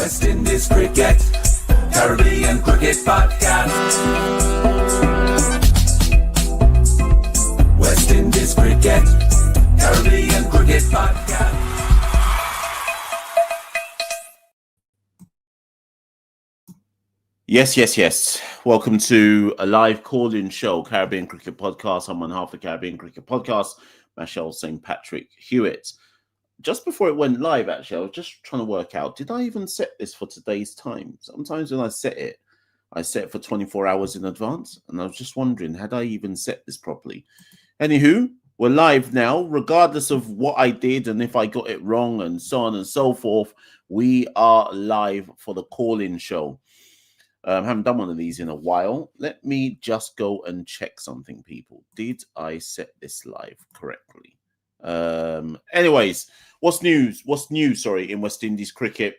West Indies Cricket, Caribbean Cricket Podcast. West Indies Cricket, Caribbean Cricket Podcast. Yes. Welcome to a live call-in show, Caribbean Cricket Podcast. I'm on half the Caribbean Cricket Podcast, Machel St. Patrick Hewitt. Just before it went live, actually, I was just trying to work out, did I even set this for today's time? Sometimes when I set it for 24 hours in advance, and I was just wondering, had I even set this properly? Anywho, we're live now, regardless of what I did and if I got it wrong and so on and so forth. We are live for the call-in show. Haven't done one of these in a while. Let me just go and check something, people. Did I set this live correctly? Anyways, what's new, in West Indies cricket?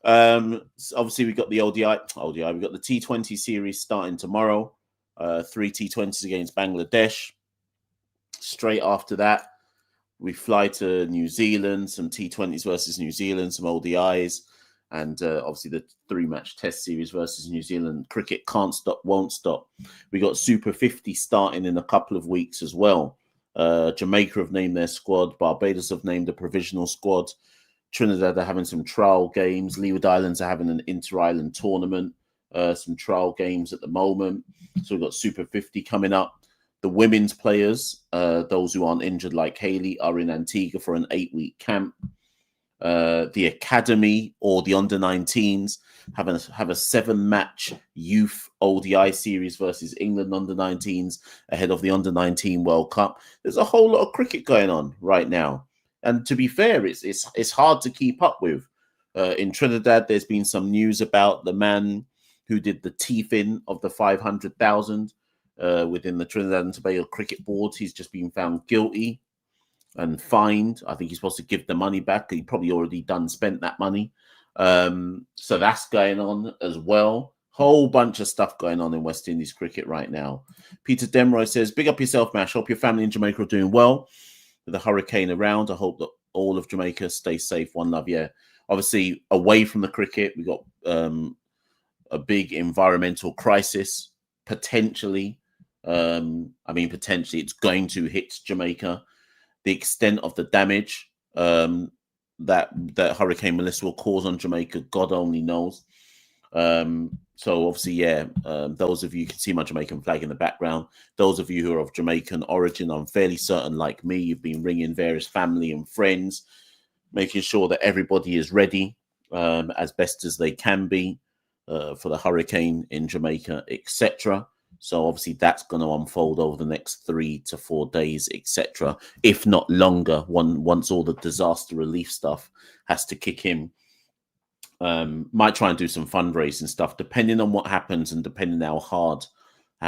Obviously, we got the ODI. We got the T20 series starting tomorrow. 3 T20s against Bangladesh. Straight after that, we fly to New Zealand, some T20s versus New Zealand, some ODIs. And obviously the 3-match test series versus New Zealand. Cricket can't stop, won't stop. We got Super 50 starting in a couple of weeks as well. Jamaica have named their squad. Barbados have named a provisional squad. Trinidad are having some trial games. Leeward Islands are having an inter-island tournament. Some trial games at the moment. So we've got Super 50 coming up. The women's players, those who aren't injured like Haley, are in Antigua for an 8-week camp. The academy or the under-19s have a 7-match youth ODI series versus England under-19s ahead of the under-19 World Cup. There's a whole lot of cricket going on right now, and to be fair, it's hard to keep up with. In Trinidad, there's been some news about the man who did the teeth-in of the 500,000 within the Trinidad and Tobago Cricket Board. He's just been found guilty and fined. I think he's supposed to give the money back. He probably already spent that money. So that's going on as well. Whole bunch of stuff going on in West Indies cricket right now. Peter Demroy says, big up yourself, Mash. Hope your family in Jamaica are doing well. With the hurricane around, I hope that all of Jamaica stay safe. One love, yeah. Obviously, away from the cricket, we got a big environmental crisis, potentially. Potentially it's going to hit Jamaica. The extent of the damage that Hurricane Melissa will cause on Jamaica, God only knows. So obviously, those of you can see my Jamaican flag in the background. Those of you who are of Jamaican origin, I'm fairly certain, like me, you've been ringing various family and friends, making sure that everybody is ready as best as they can be for the hurricane in Jamaica, etc. So obviously that's going to unfold over the next 3 to 4 days, etc., if not longer, once all the disaster relief stuff has to kick in. Might try and do some fundraising stuff, depending on what happens and depending how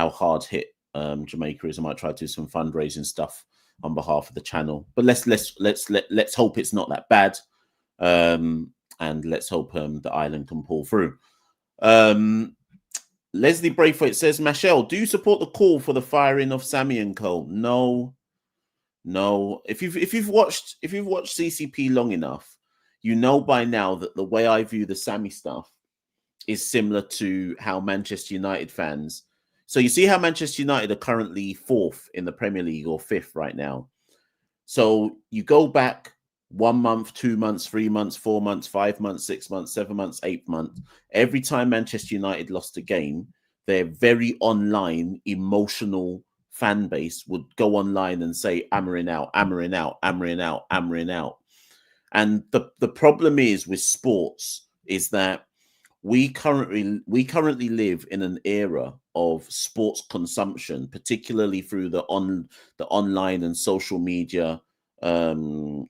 hard hit Jamaica is. I might try to do some fundraising stuff on behalf of the channel. But let's hope it's not that bad, and let's hope the island can pull through. Leslie Braithwaite says, Machel, do you support the call for the firing of Sammy and Co? No. If you've watched CCP long enough, you know by now that the way I view the Sammy stuff is similar to how Manchester United fans. So you see how Manchester United are currently 4th in the Premier League, or 5th right now. So you go back 1 month, 2 months, 3 months, 4 months, 5 months, 6 months, 7 months, 8 months. Every time Manchester United lost a game, their very online, emotional fan base would go online and say, Amarin out, Amarin out, Amarin out, Amarin out. And the problem is with sports is that we currently live in an era of sports consumption, particularly through the online and social media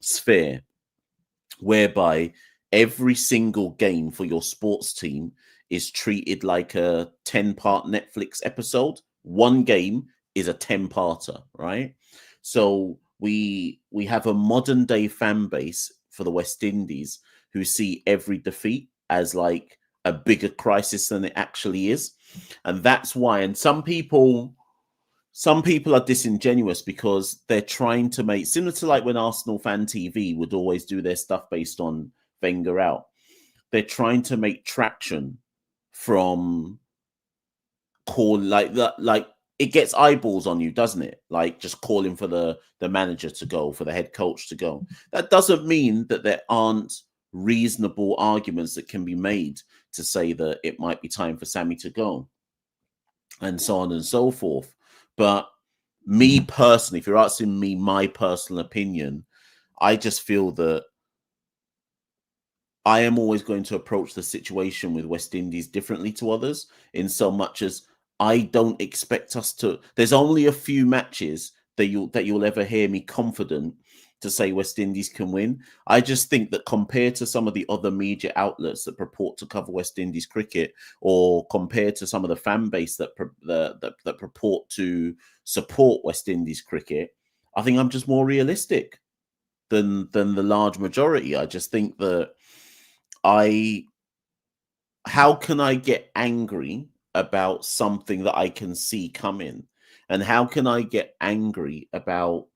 sphere, whereby every single game for your sports team is treated like a 10-part Netflix episode. One game is a 10-parter, right? So we have a modern day fan base for the West Indies who see every defeat as like a bigger crisis than it actually is. And that's why, and some people are disingenuous because they're trying to make, similar to like when Arsenal Fan TV would always do their stuff based on Wenger out. they're trying to make traction from call like that, like it gets eyeballs on you, doesn't it? Like just calling for the manager to go, for the head coach to go. That doesn't mean that there aren't reasonable arguments that can be made to say that it might be time for Sammy to go, and so on and so forth. But me personally, if you're asking me my personal opinion, I just feel that I am always going to approach the situation with West Indies differently to others, in so much as I don't expect us to. There's only a few matches that you'll ever hear me confident to say West Indies can win. I just think that compared to some of the other media outlets that purport to cover West Indies cricket, or compared to some of the fan base that purport to support West Indies cricket, I think I'm just more realistic than the large majority. I just think that how can I get angry about something that I can see coming? And how can I get angry about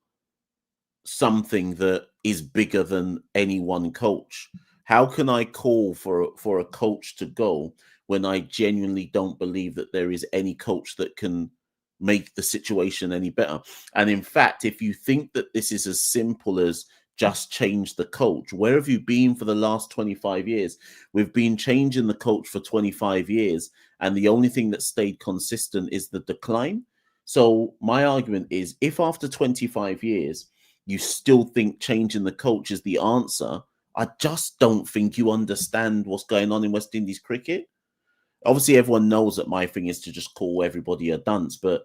something that is bigger than any one coach? How can I call for a coach to go when I genuinely don't believe that there is any coach that can make the situation any better? And in fact, if you think that this is as simple as just change the coach, where have you been for the last 25 years? We've been changing the coach for 25 years, and the only thing that stayed consistent is the decline. So my argument is, if after 25 years you still think changing the coach is the answer, I just don't think you understand what's going on in West Indies cricket. Obviously, everyone knows that my thing is to just call everybody a dunce, but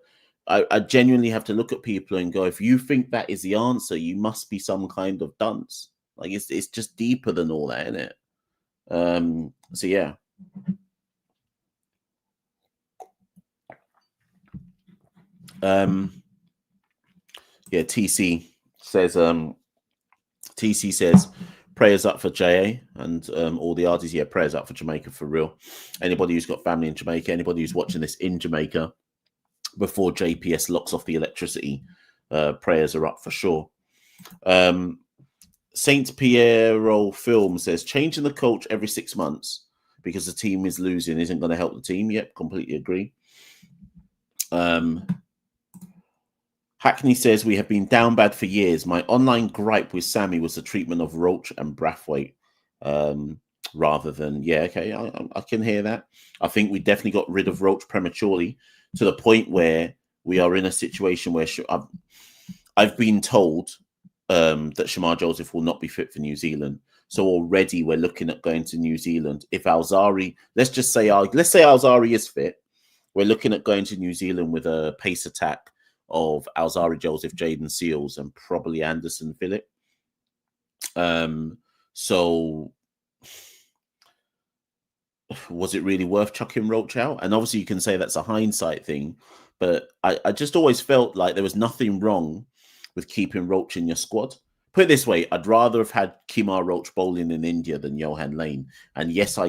I genuinely have to look at people and go, if you think that is the answer, you must be some kind of dunce. Like it's just deeper than all that, isn't it? So yeah. Yeah, TC says prayers up for JA and all the artists. Yeah, prayers up for Jamaica for real. Anybody who's got family in Jamaica, anybody who's watching this in Jamaica before JPS locks off the electricity, prayers are up for sure. Saint Piero Film says changing the coach every 6 months because the team is losing isn't going to help the team. Yep, completely agree. Hackney says we have been down bad for years. My online gripe with Sammy was the treatment of Roach and Brathwaite, rather than okay. I can hear that. I think we definitely got rid of Roach prematurely, to the point where we are in a situation where I've been told that Shamar Joseph will not be fit for New Zealand. So already we're looking at going to New Zealand. If Alzari, let's say Alzari is fit, we're looking at going to New Zealand with a pace attack of Alzari Joseph, Jaden Seals, and probably Anderson Phillip. So was it really worth chucking Roach out? And obviously you can say that's a hindsight thing, but I just always felt like there was nothing wrong with keeping Roach in your squad. Put it this way, I'd rather have had Kimar Roach bowling in India than Johan Lane. And yes, I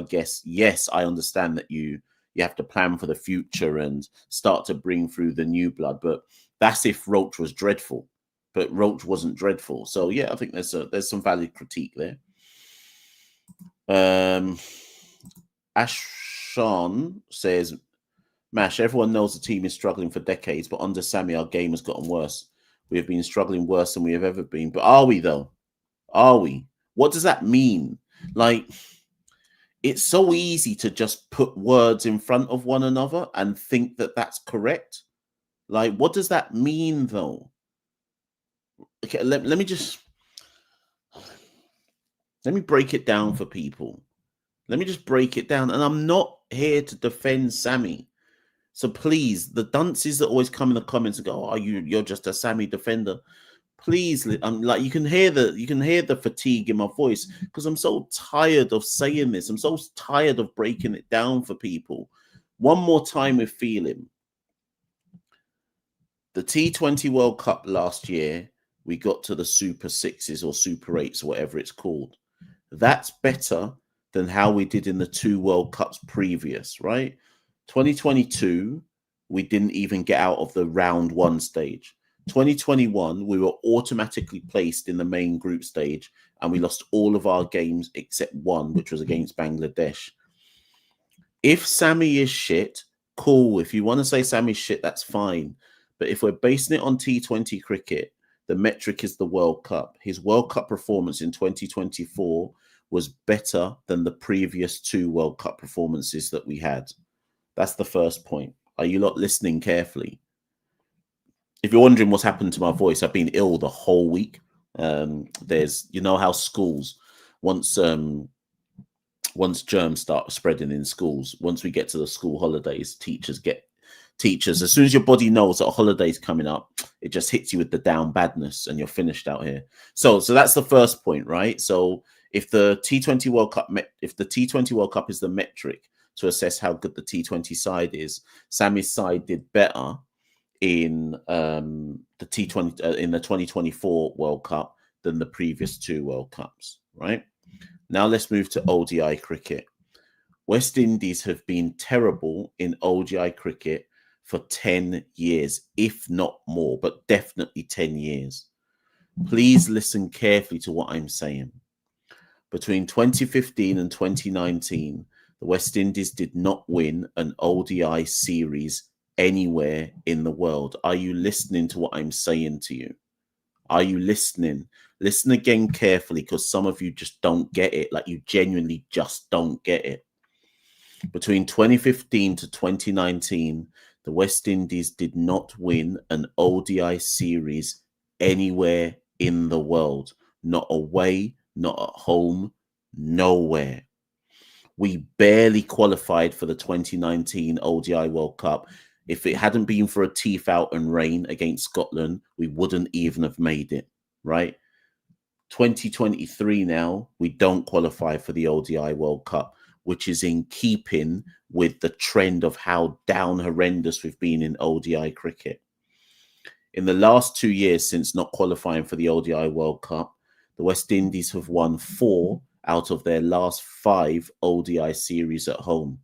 understand that you have to plan for the future and start to bring through the new blood, but that's if Roach was dreadful. But Roach wasn't dreadful. So yeah, I think there's some valid critique there. Ashon says, Mash, everyone knows the team is struggling for decades, but under Sammy, our game has gotten worse. We have been struggling worse than we have ever been. But are we, though? Are we? What does that mean? Like, it's so easy to just put words in front of one another and think that that's correct. Like, what does that mean, though? Okay, let me break it down for people. Let me just break it down. And I'm not here to defend Sammy. So please, the dunces that always come in the comments and go, "Oh, you're just a Sammy defender." Please, I'm like, you can hear the fatigue in my voice because I'm so tired of saying this. I'm so tired of breaking it down for people. One more time with feeling. The T20 World Cup last year, we got to the Super Sixes or Super Eights, or whatever it's called. That's better than how we did in the 2 World Cups previous, right? 2022, we didn't even get out of the round 1 stage. 2021, we were automatically placed in the main group stage and we lost all of our games except one, which was against Bangladesh. If Sammy is shit, cool. If you want to say Sammy's shit, that's fine. But if we're basing it on T20 cricket, the metric is the World Cup. His World Cup performance in 2024 was better than the previous 2 World Cup performances that we had. That's the first point. Are you lot listening carefully? If you're wondering what's happened to my voice, I've been ill the whole week. There's, you know how schools, once germs start spreading in schools, once we get to the school holidays, teachers, as soon as your body knows that a holiday's coming up, it just hits you with the down badness and you're finished out here. So that's the first point, right? So if the T20 World Cup, if the T20 World Cup is the metric to assess how good the T20 side is, Sammy's side did better in the T20 in the 2024 World Cup than the previous 2 World Cups, right? Now let's move to ODI cricket. West Indies have been terrible in ODI cricket for 10 years, if not more, but definitely 10 years. Please listen carefully to what I'm saying. Between 2015 and 2019, the West Indies did not win an ODI series anywhere in the world. Are you listening to what I'm saying to you? Are you listening? Listen again carefully, because some of you just don't get it. Like, you genuinely just don't get it. Between 2015 to 2019, the West Indies did not win an ODI series anywhere in the world. Not away, not at home, nowhere. We barely qualified for the 2019 ODI World Cup. If it hadn't been for a teeth out and rain against Scotland, we wouldn't even have made it, right? 2023 now, we don't qualify for the ODI World Cup, which is in keeping with the trend of how down horrendous we've been in ODI cricket. In the last 2 years since not qualifying for the ODI World Cup, the West Indies have won 4 out of their last 5 ODI series at home.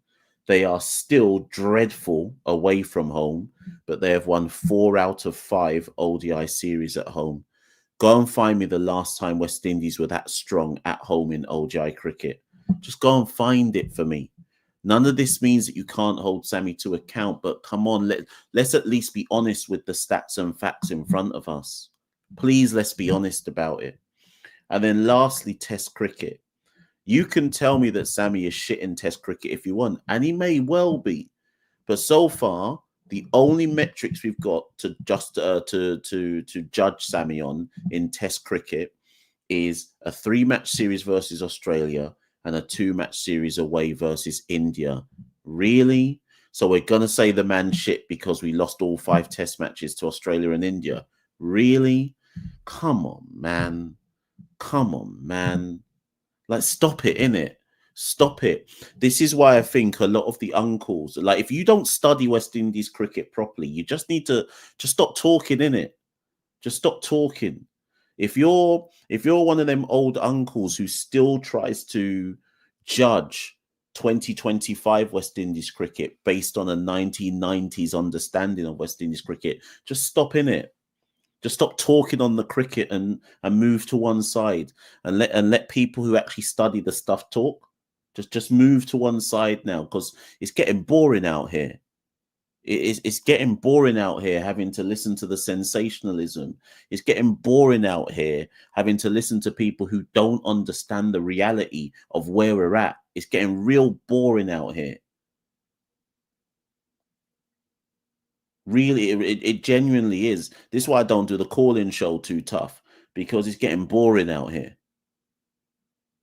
They are still dreadful away from home, but they have won 4 out of 5 ODI series at home. Go and find me the last time West Indies were that strong at home in ODI cricket. Just go and find it for me. None of this means that you can't hold Sammy to account, but come on, let's at least be honest with the stats and facts in front of us. Please, let's be honest about it. And then lastly, Test cricket. You can tell me that Sammy is shit in Test cricket if you want, and he may well be. But so far, the only metrics we've got to just to judge Sammy on in Test cricket is a 3-match series versus Australia and a 2-match series away versus India. Really? So we're gonna say the man shit because we lost all 5 Test matches to Australia and India? Really? Come on, man. Come on, man. Like, stop it, innit? Stop it. This is why I think a lot of the uncles, like, if you don't study West Indies cricket properly, you just need to just stop talking, innit? Just stop talking. If you're one of them old uncles who still tries to judge 2025 West Indies cricket based on a 1990s understanding of West Indies cricket, just stop, innit? Just stop talking on the cricket and move to one side and let people who actually study the stuff talk. Just move to one side now, because it's getting boring out here. It's getting boring out here having to listen to the sensationalism. It's getting boring out here having to listen to people who don't understand the reality of where we're at. It's getting real boring out here. Really, it genuinely is. This is why I don't do the call-in show too tough, because it's getting boring out here.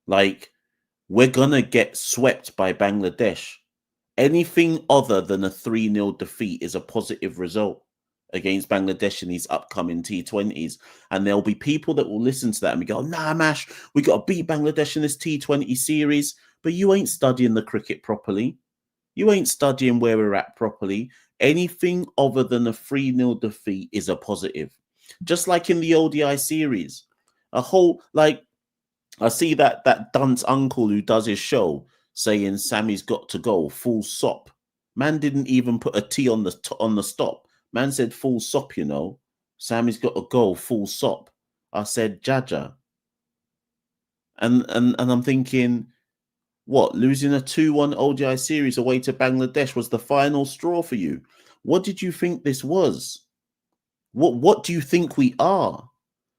Like, we're going to get swept by Bangladesh. Anything other than a 3-0 defeat is a positive result against Bangladesh in these upcoming T20s. And there'll be people that will listen to that and we go, nah, Mash, we got to beat Bangladesh in this T20 series. But you ain't studying the cricket properly. You ain't studying where we're at properly. Anything other than a 3-0 defeat is a positive. Just like in the ODI series. A whole, like, I see that dunce uncle who does his show saying Sammy's got to go, full sop. Man didn't even put a T on the stop. Man said full sop, you know. Sammy's got to go, full stop. I said Jaja. And I'm thinking, what, losing a 2-1 ODI series away to Bangladesh was the final straw for you? What did you think this was? What do you think we are?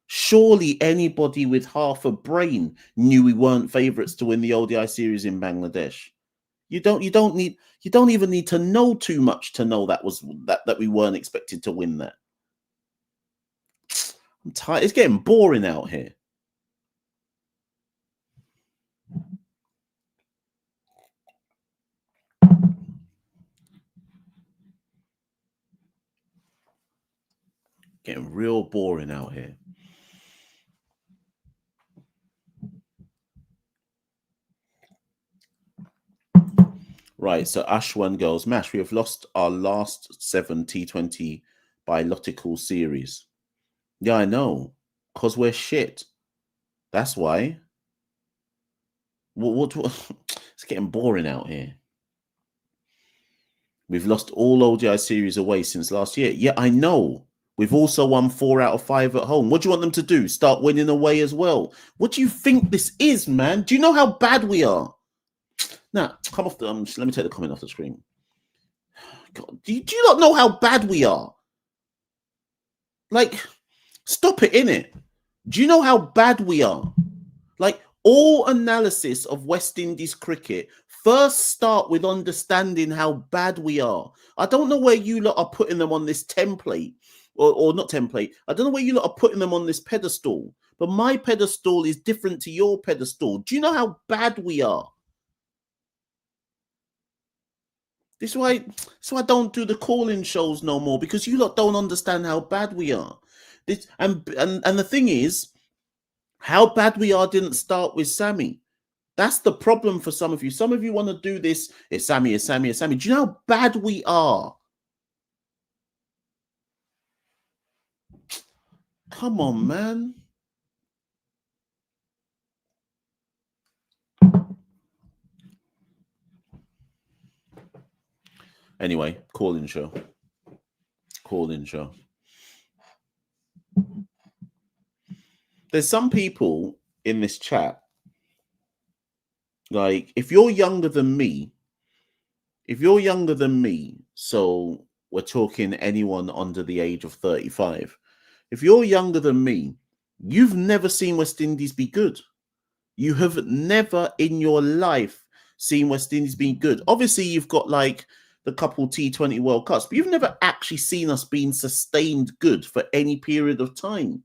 Surely anybody with half a brain knew we weren't favourites to win the ODI series in Bangladesh. You don't even need to know too much to know that we weren't expected to win that. I'm tired. It's getting boring out here. Getting real boring out here. Right, so Ashwan goes, Mash, we have lost our last 7 T20 biological series. Yeah, I know, because we're shit. That's why. What? It's getting boring out here. We've lost all ODI series away since last year. Yeah, I know. We've also won 4 out of 5 at home. What do you want them to do? Start winning away as well? What do you think this is, man? Do you know how bad we are? Now, come off the... let me take the comment off the screen. God, do you not know how bad we are? Like, stop it, innit? Do you know how bad we are? Like, all analysis of West Indies cricket first start with understanding how bad we are. I don't know where you lot are putting them on this template, or not template. I don't know where you lot are putting them on this pedestal, but my pedestal is different to your pedestal. Do you know how bad we are? This is why I don't do the call-in shows no more, because you lot don't understand how bad we are. This and the thing is, how bad we are didn't start with Sammy. That's the problem for some of you. Some of you want to do this. It's Sammy, it's Sammy, it's Sammy. Do you know how bad we are? Come on, man. Anyway, call-in show. Call-in show. There's some people in this chat, like, if you're younger than me, so we're talking anyone under the age of 35, if you're younger than me, you've never seen West Indies be good. You have never in your life seen West Indies being good. Obviously, you've got like the couple T20 World Cups, but you've never actually seen us being sustained good for any period of time.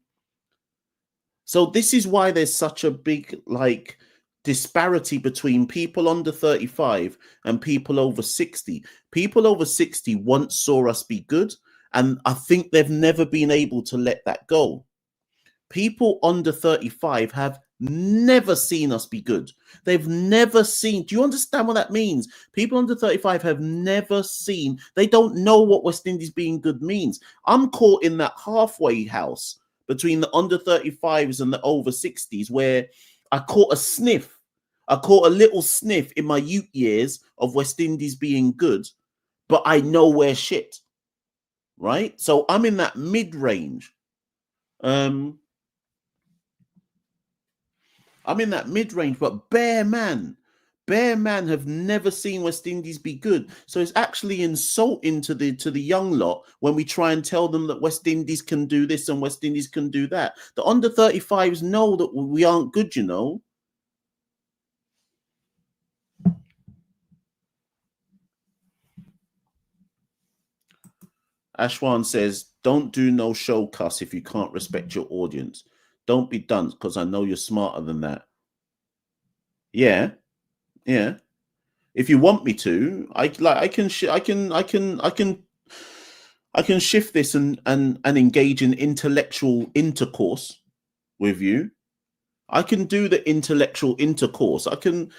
So this is why there's such a big like disparity between people under 35 and people over 60. People over 60 once saw us be good, and I think they've never been able to let that go. People under 35 have never seen us be good. They've never seen. Do you understand what that means? People under 35 have never seen. They don't know what West Indies being good means. I'm caught in that halfway house between the under 35s and the over 60s, where I caught a sniff. I caught a little sniff in my youth years of West Indies being good, but I know we're shit. Right? So I'm in that mid-range. I'm in that mid-range, but Bear Man have never seen West Indies be good. So it's actually insulting to the young lot when we try and tell them that West Indies can do this and West Indies can do that. The under 35s know that we aren't good, you know. Ashwan says, don't do no show cuss if you can't respect your audience. Don't be dunce, because I know you're smarter than that. Yeah. If you want me to, I can shift this and engage in intellectual intercourse with you. I can do the intellectual intercourse. I can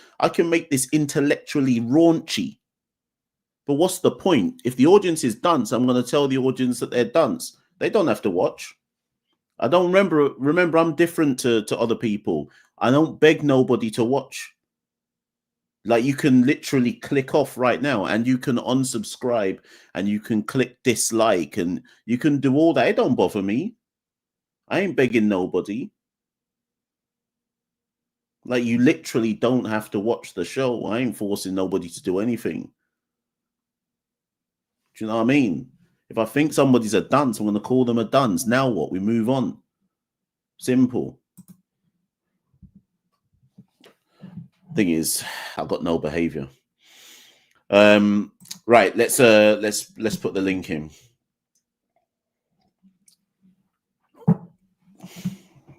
make this intellectually raunchy. But what's the point? If the audience is dunce, I'm going to tell the audience that they're dunce. They don't have to watch. I don't remember I'm different to other people. I don't beg nobody to watch. Like you can literally click off right now, and you can unsubscribe, and you can click dislike, and you can do all that. It don't bother me. I ain't begging nobody. Like you literally don't have to watch the show. I ain't forcing nobody to do anything. Do you know what I mean? If I think somebody's a dunce, I'm going to call them a dunce. Now what? We move on. Simple. Thing is, I've got no behavior. Right. Let's put the link in.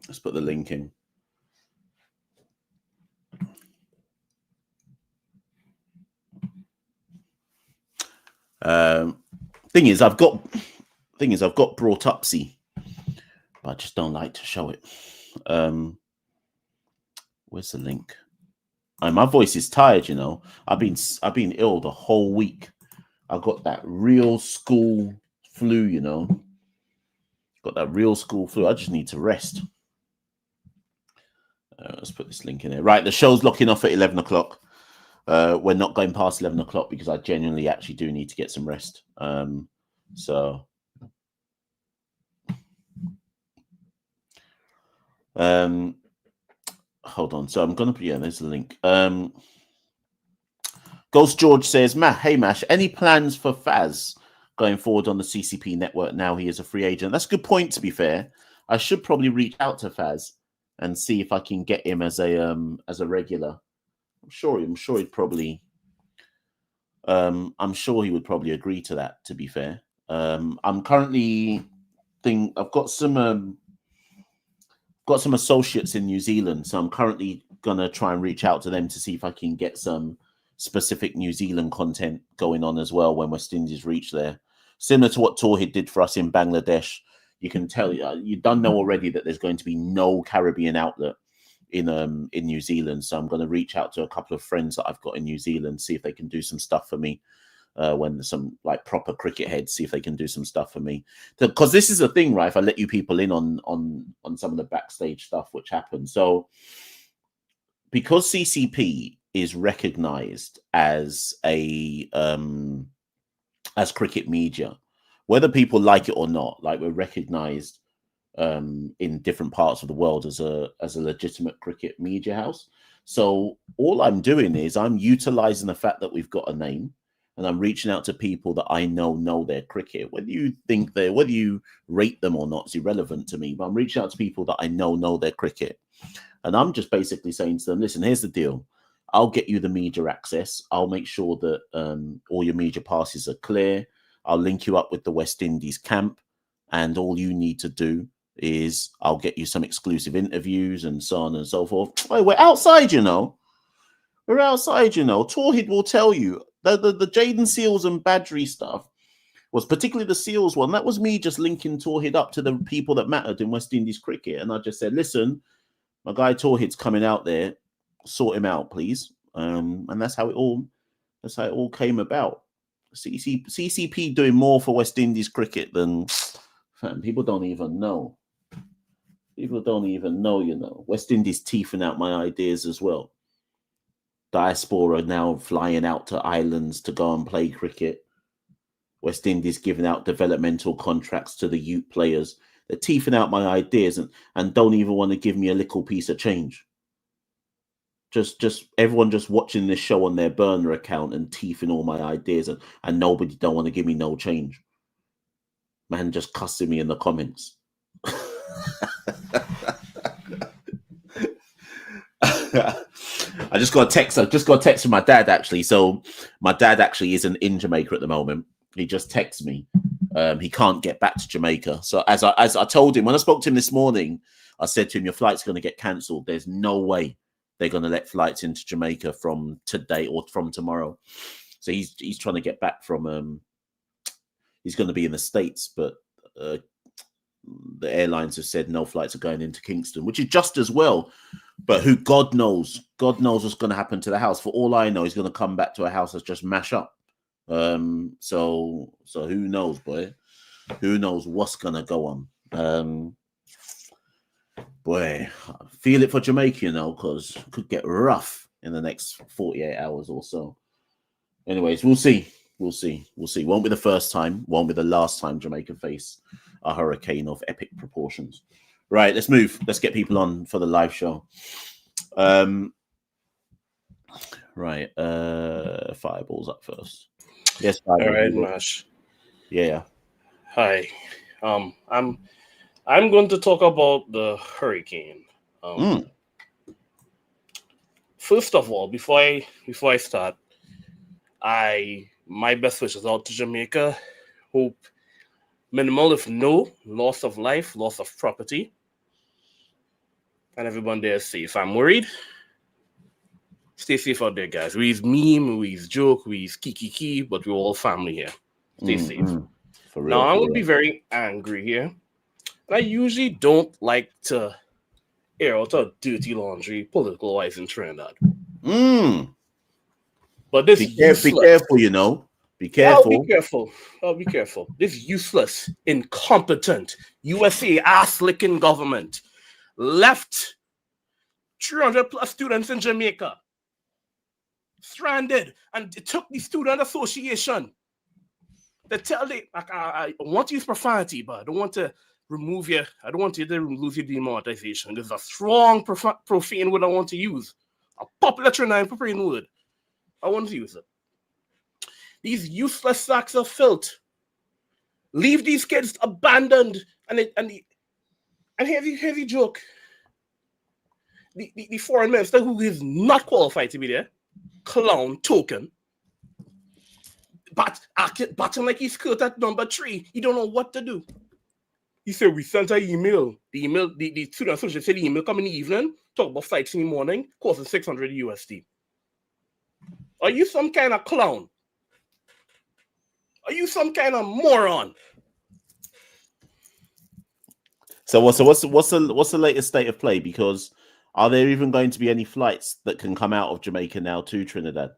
Let's put the link in. Thing is, I've got brought up, see, but I just don't like to show it. Where's the link? My voice is tired, you know. I've been ill the whole week. I got that real school flu, you know. Got that real school flu. I just need to rest. Let's put this link in there. Right, the show's locking off at 11 o'clock. We're not going past 11 o'clock because I genuinely actually do need to get some rest. So hold on. So I'm gonna put, yeah, there's the link. Ghost George says, hey Mash, any plans for Faz going forward on the CCP network now he is a free agent? That's a good point, to be fair. I should probably reach out to Faz and see if I can get him as a regular. I'm sure he'd probably I'm sure he would probably agree to that, to be fair. I'm currently I've got some associates in New Zealand, so I'm currently gonna try and reach out to them to see if I can get some specific New Zealand content going on as well when West Indies reach there. Similar to what Tawhid did for us in Bangladesh. You can tell you don't know already that there's going to be no Caribbean outlet in New Zealand. So I'm going to reach out to a couple of friends that I've got in New Zealand, see if they can do some stuff for me when there's some like proper cricket heads, see if they can do some stuff for me. Because this is the thing, right? If I let you people in on some of the backstage stuff which happens. So because CCP is recognized as a as cricket media, whether people like it or not, like we're recognized in different parts of the world as a legitimate cricket media house. So all I'm doing is I'm utilizing the fact that we've got a name, and I'm reaching out to people that I know their cricket. Whether you rate them or not is irrelevant to me, but I'm reaching out to people that I know their cricket. And I'm just basically saying to them, listen, here's the deal. I'll get you the media access. I'll make sure that all your media passes are clear. I'll link you up with the West Indies camp. And all you need to do is I'll get you some exclusive interviews and so on and so forth. Oh, we're outside, you know. We're outside, you know. Tawhid will tell you the Jaden Seals and Badgery stuff was particularly the Seals one. That was me just linking Tawhid up to the people that mattered in West Indies cricket. And I just said, listen, my guy Tawhid's coming out there. Sort him out, please. And that's how it all came about. CCP doing more for West Indies cricket than people don't even know. People don't even know, you know. West Indies teething out my ideas as well. Diaspora now flying out to islands to go and play cricket. West Indies giving out developmental contracts to the youth players. They're teething out my ideas and don't even want to give me a little piece of change. Just everyone just watching this show on their burner account and teething all my ideas and nobody don't want to give me no change. Man just cussing me in the comments. I just got a text from my dad actually. So my dad actually isn't in Jamaica at the moment. He just texted me. He can't get back to Jamaica. So as I told him when I spoke to him this morning, I said to him, your flight's going to get cancelled. There's no way they're going to let flights into Jamaica from today or from tomorrow. So he's trying to get back from he's going to be in the States, but the airlines have said no flights are going into Kingston, which is just as well. But God knows what's going to happen to the house. For all I know, he's going to come back to a house that's just mash up. So who knows, boy? Who knows what's going to go on? Boy, I feel it for Jamaica, you know, because it could get rough. in the next 48 hours or so. Anyways, we'll see. We'll see. Won't be the first time. Won't be the last time Jamaica face a hurricane of epic proportions. Right, let's move. Let's get people on for the live show. Right, Fireball's up first. Yes, All right, Mash. Yeah. Hi. I'm going to talk about the hurricane. First of all, before I start, my best wishes out to Jamaica. Hope minimal, if no, loss of life, loss of property, and everyone there is safe. I'm worried. Stay safe out there, guys. We's meme, we's joke, we's kiki, but we're all family here. Stay safe. For real. Now, I'm going to be very angry here. And I usually don't like to air out a dirty laundry political-wise in Trinidad. But this be careful, you know. Be careful. I'll be careful. This useless, incompetent, USA ass-licking government left 300 plus students in Jamaica stranded, and it took the student association to tell them, I want to use profanity, but I don't want to remove you. I don't want you to lose your demonetization. There's a strong profane word I want to use. A popular Trinidad profane word. I want to use it. These useless sacks of filth leave these kids abandoned, and here's the joke. The foreign minister, who is not qualified to be there, clown token, but batting like he's skirt at number 3. He don't know what to do. He said, we sent an email. The student association said the email come in the evening, talk about flights in the morning, costing 600 USD. Are you some kind of clown? Are you some kind of moron? So what's the latest state of play? Because are there even going to be any flights that can come out of Jamaica now to Trinidad?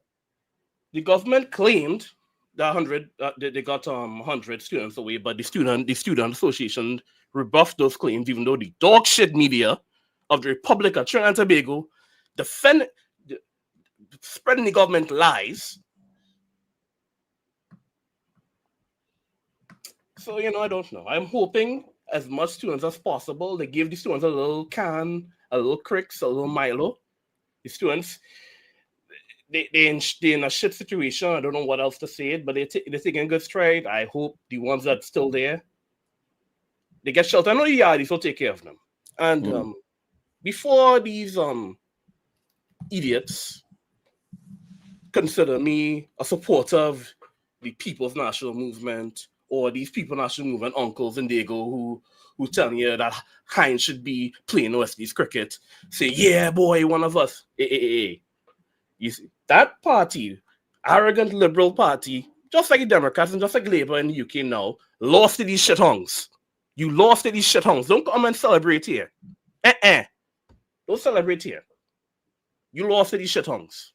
The government claimed that 100 they got 100 students away, but the student association rebuffed those claims, even though the dog shit media of the Republic of Trinidad and Tobago spreading the government lies. So, I don't know. I'm hoping as much students as possible. They give the students a little can, a little cricks, a little Milo. The students, they're in a shit situation. I don't know what else to say it, but they're taking a good stride. I hope the ones that's still there, they get shelter. I know the yardies will take care of them. And before these idiots consider me a supporter of the People's National Movement, or these People National Movement uncles in Dago who telling you that Hines should be playing West Indies cricket, say, yeah, boy, one of us. You see, that party, arrogant liberal party, just like the Democrats and just like Labour in the UK now, lost to these shithongs. You lost to these shithongs. Don't come and celebrate here. Don't celebrate here. You lost to these shithongs.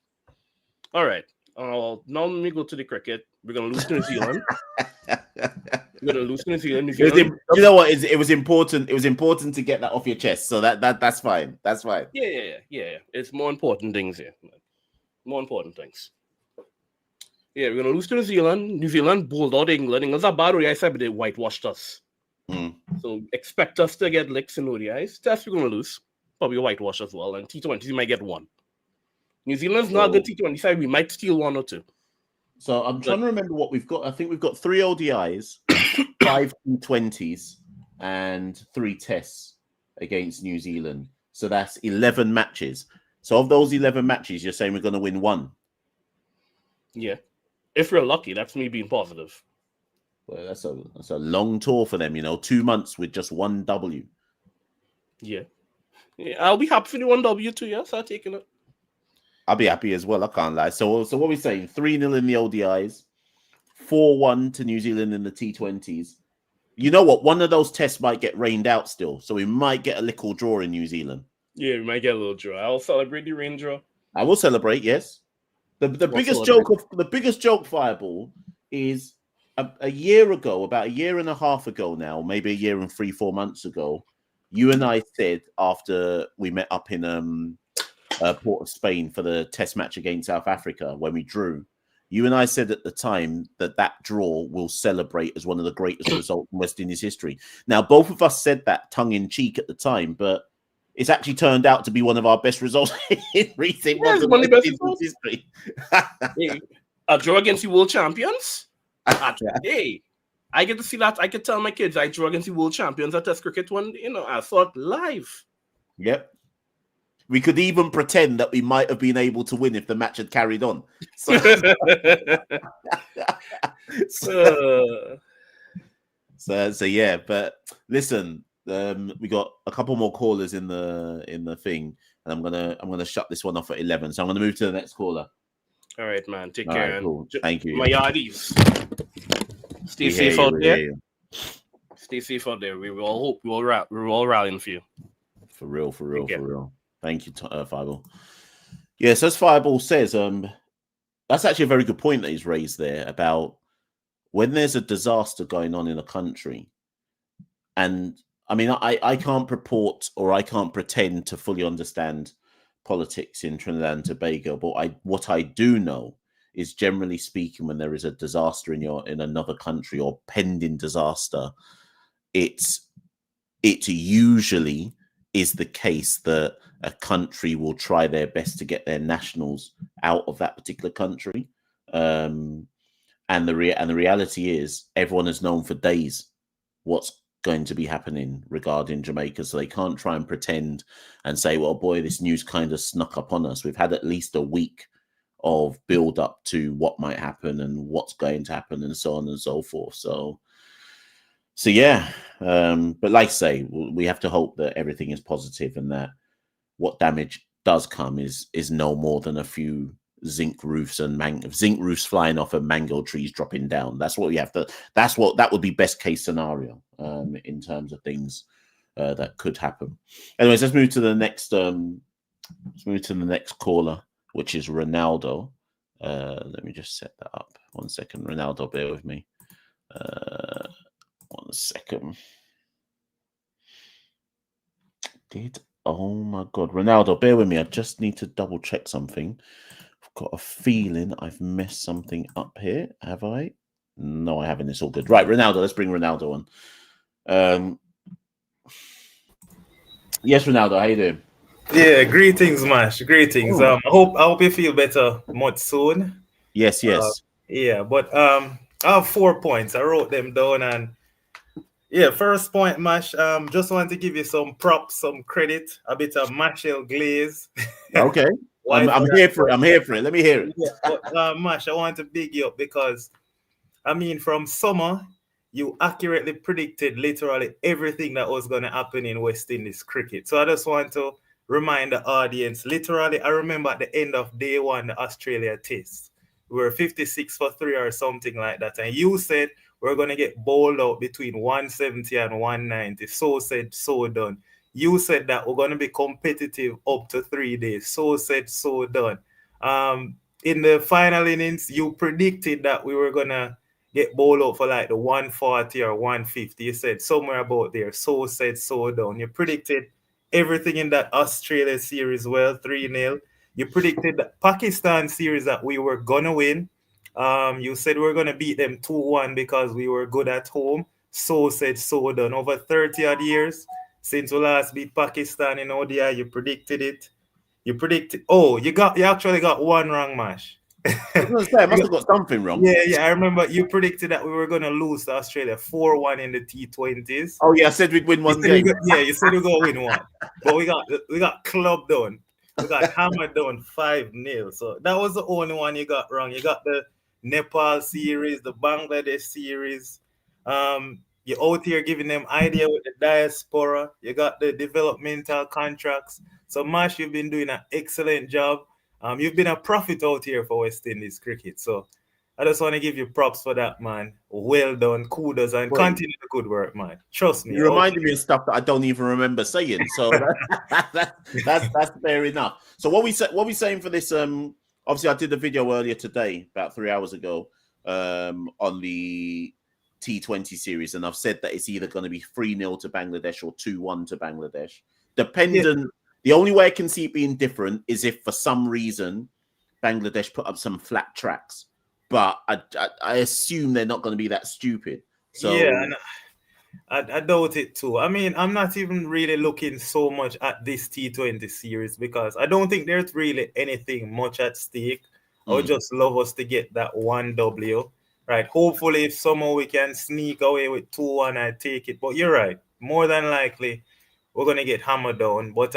All right. Now let me go to the cricket. We're going to lose to New Zealand. We're going to lose to New Zealand. You know what? It was important. It was important to get that off your chest. So that's fine. That's fine. Yeah. It's more important things here. More important things. Yeah, we're going to lose to New Zealand. New Zealand bowled out England. England's a bad ODI side, but they whitewashed us. So expect us to get licks in ODIs. Test, we're going to lose. Probably a whitewash as well. And T20s, you might get one. New Zealand's not a good T20 side. We might steal 1 or 2. So I'm trying to remember what we've got. I think we've got 3 ODIs, 5 T20s, and 3 tests against New Zealand. So that's 11 matches. So of those 11 matches, you're saying we're going to win 1? Yeah. If we're lucky, that's me being positive. Well, that's a long tour for them, 2 months with just 1 W. Yeah. I'll be happy for the 1 W too, yes. I'll take it. I'll be happy as well. I can't lie. So what are we saying? 3-0 in the ODIs, 4-1 to New Zealand in the T20s. You know what? One of those tests might get rained out still, so we might get a little draw in New Zealand. Yeah, we might get a little draw. I'll celebrate the rain draw. I will celebrate. Yes. The biggest joke, Fireball, is a year ago, about a year and a half ago now, maybe a year and 3-4 months ago. You and I said after we met up in Port of Spain for the Test match against South Africa when we drew. You and I said at the time that draw will celebrate as one of the greatest results in West Indies history. Now, both of us said that tongue in cheek at the time, but it's actually turned out to be one of our best results in recent Yes, one of the best results. History. Hey, a draw against the world champions. Hey, I get to see that. I could tell my kids I draw against the world champions at Test cricket one. I thought live. Yep. We could even pretend that we might have been able to win if the match had carried on. So yeah. But listen, we got a couple more callers in the thing, and I'm gonna shut this one off at 11. So I'm gonna move to the next caller. All right, man. Take care. Right, cool. Thank you. My yardies. Stay safe out there. Stay safe out there. We all hope we're all rallying for you. For real. Thank you, Fireball. Yes, as Fireball says, that's actually a very good point that he's raised there about when there's a disaster going on in a country. And I mean, I can't purport or I can't pretend to fully understand politics in Trinidad and Tobago, but what I do know is, generally speaking, when there is a disaster in another country or pending disaster, it usually is the case that a country will try their best to get their nationals out of that particular country. And the reality is, everyone has known for days what's going to be happening regarding Jamaica, so they can't try and pretend and say, well, boy, this news kind of snuck up on us. We've had at least a week of build up to what might happen and what's going to happen and so on and so forth. So yeah, but like I say, we have to hope that everything is positive and that what damage does come is no more than a few zinc roofs flying off and mango trees dropping down. That's what we have to. That would be best case scenario in terms of things that could happen. Anyways, let's move to the next. Caller, which is Ronaldo. Let me just set that up. 1 second, Ronaldo, bear with me. 1 second. Oh my God, Ronaldo, bear with me. I just need to double check something. I've got a feeling I've messed something up here. Have I? No, I haven't. It's all good. Right, Ronaldo. Let's bring Ronaldo on. Yes, Ronaldo. How you doing? Yeah, greetings, Mash. Greetings. I hope you feel better much soon. Yes. Yeah, but I have 4 points. I wrote them down, and yeah, first point, Mash. Just want to give you some props, some credit, a bit of Machel glaze. Okay. I'm here for it. I'm here for it. Let me hear it. Yeah, but, Mash, I want to big you up because, I mean, from summer, you accurately predicted literally everything that was going to happen in West Indies cricket. So I just want to remind the audience, literally, I remember at the end of day one, the Australia test, we were 56 for 3 or something like that. And you said we're going to get bowled out between 170 and 190. So said, so done. You said that we're going to be competitive up to 3 days. So said, so done. In the final innings, you predicted that we were going to get bowled out for like the 140 or 150. You said somewhere about there. So said, so done. You predicted everything in that Australia series well, 3-0. You predicted the Pakistan series that we were going to win. You said we were going to beat them 2-1 because we were good at home. So said, so done. Over 30 odd years since we last beat Pakistan in ODI, you predicted it. You actually got one wrong, Mash. I was going to say, I must have got something wrong. Yeah. I remember you predicted that we were going to lose to Australia 4-1 in the T20s. Oh, yeah, I said we'd win one game. You said we're going to win one. But we got clubbed down. We got hammered down 5-0. So that was the only one you got wrong. You got the Nepal series, the Bangladesh series. You're out here giving them idea with the diaspora. You got the developmental contracts. So, Mash, you've been doing an excellent job. You've been a prophet out here for West Indies cricket. So I just want to give you props for that, man. Well done. Kudos and continue the good work, man. Trust me. You reminded me of stuff that I don't even remember saying. So that's fair enough. So what we saying for this? Obviously, I did a video earlier today, about 3 hours ago, on the T20 series, and I've said that it's either going to be 3-0 to Bangladesh or 2-1 to Bangladesh, dependent The only way I can see it being different is if for some reason Bangladesh put up some flat tracks, but I assume they're not going to be that stupid. So yeah, and I doubt it too. I mean, I'm not even really looking so much at this T20 series because I don't think there's really anything much at stake. I would just love us to get that one W, right? Hopefully, if somehow we can sneak away with 2-1, I take it. But you're right. More than likely, we're gonna get hammered down. But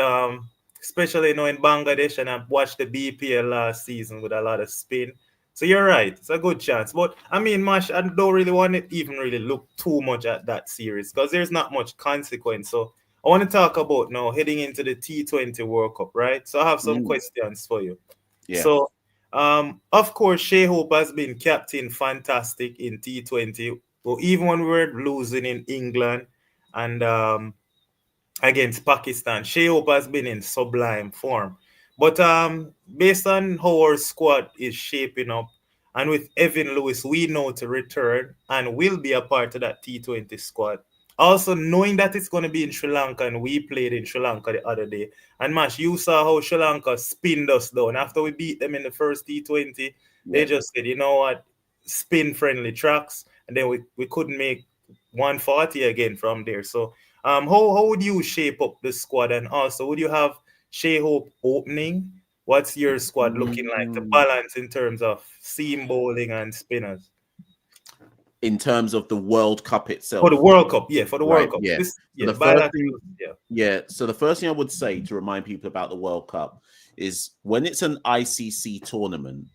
especially in Bangladesh, and I've watched the BPL last season with a lot of spin. So you're right. It's a good chance. But I mean, Mash, I don't really want to even really look too much at that series because there's not much consequence. So I want to talk about now heading into the T20 World Cup, right? So I have some questions for you. yeah. So of course, Shea Hope has been captain fantastic in T20. So even when we were losing in England and against Pakistan, Shea Hope has been in sublime form. But based on how our squad is shaping up, and with Evan Lewis, we know to return and will be a part of that T20 squad. Also, knowing that it's going to be in Sri Lanka, and we played in Sri Lanka the other day. And Mash, you saw how Sri Lanka spinned us down. After we beat them in the first T20, they just said, you know what, spin-friendly tracks. And then we couldn't make 140 again from there. So how would you shape up the squad? And also, would you have Shea Hope opening? What's your squad looking like to balance in terms of seam bowling and spinners? In terms of the World Cup itself. For the World Cup, yeah, for the World Cup. Yeah. The first thing, so the first thing I would say to remind people about the World Cup is when it's an ICC tournament,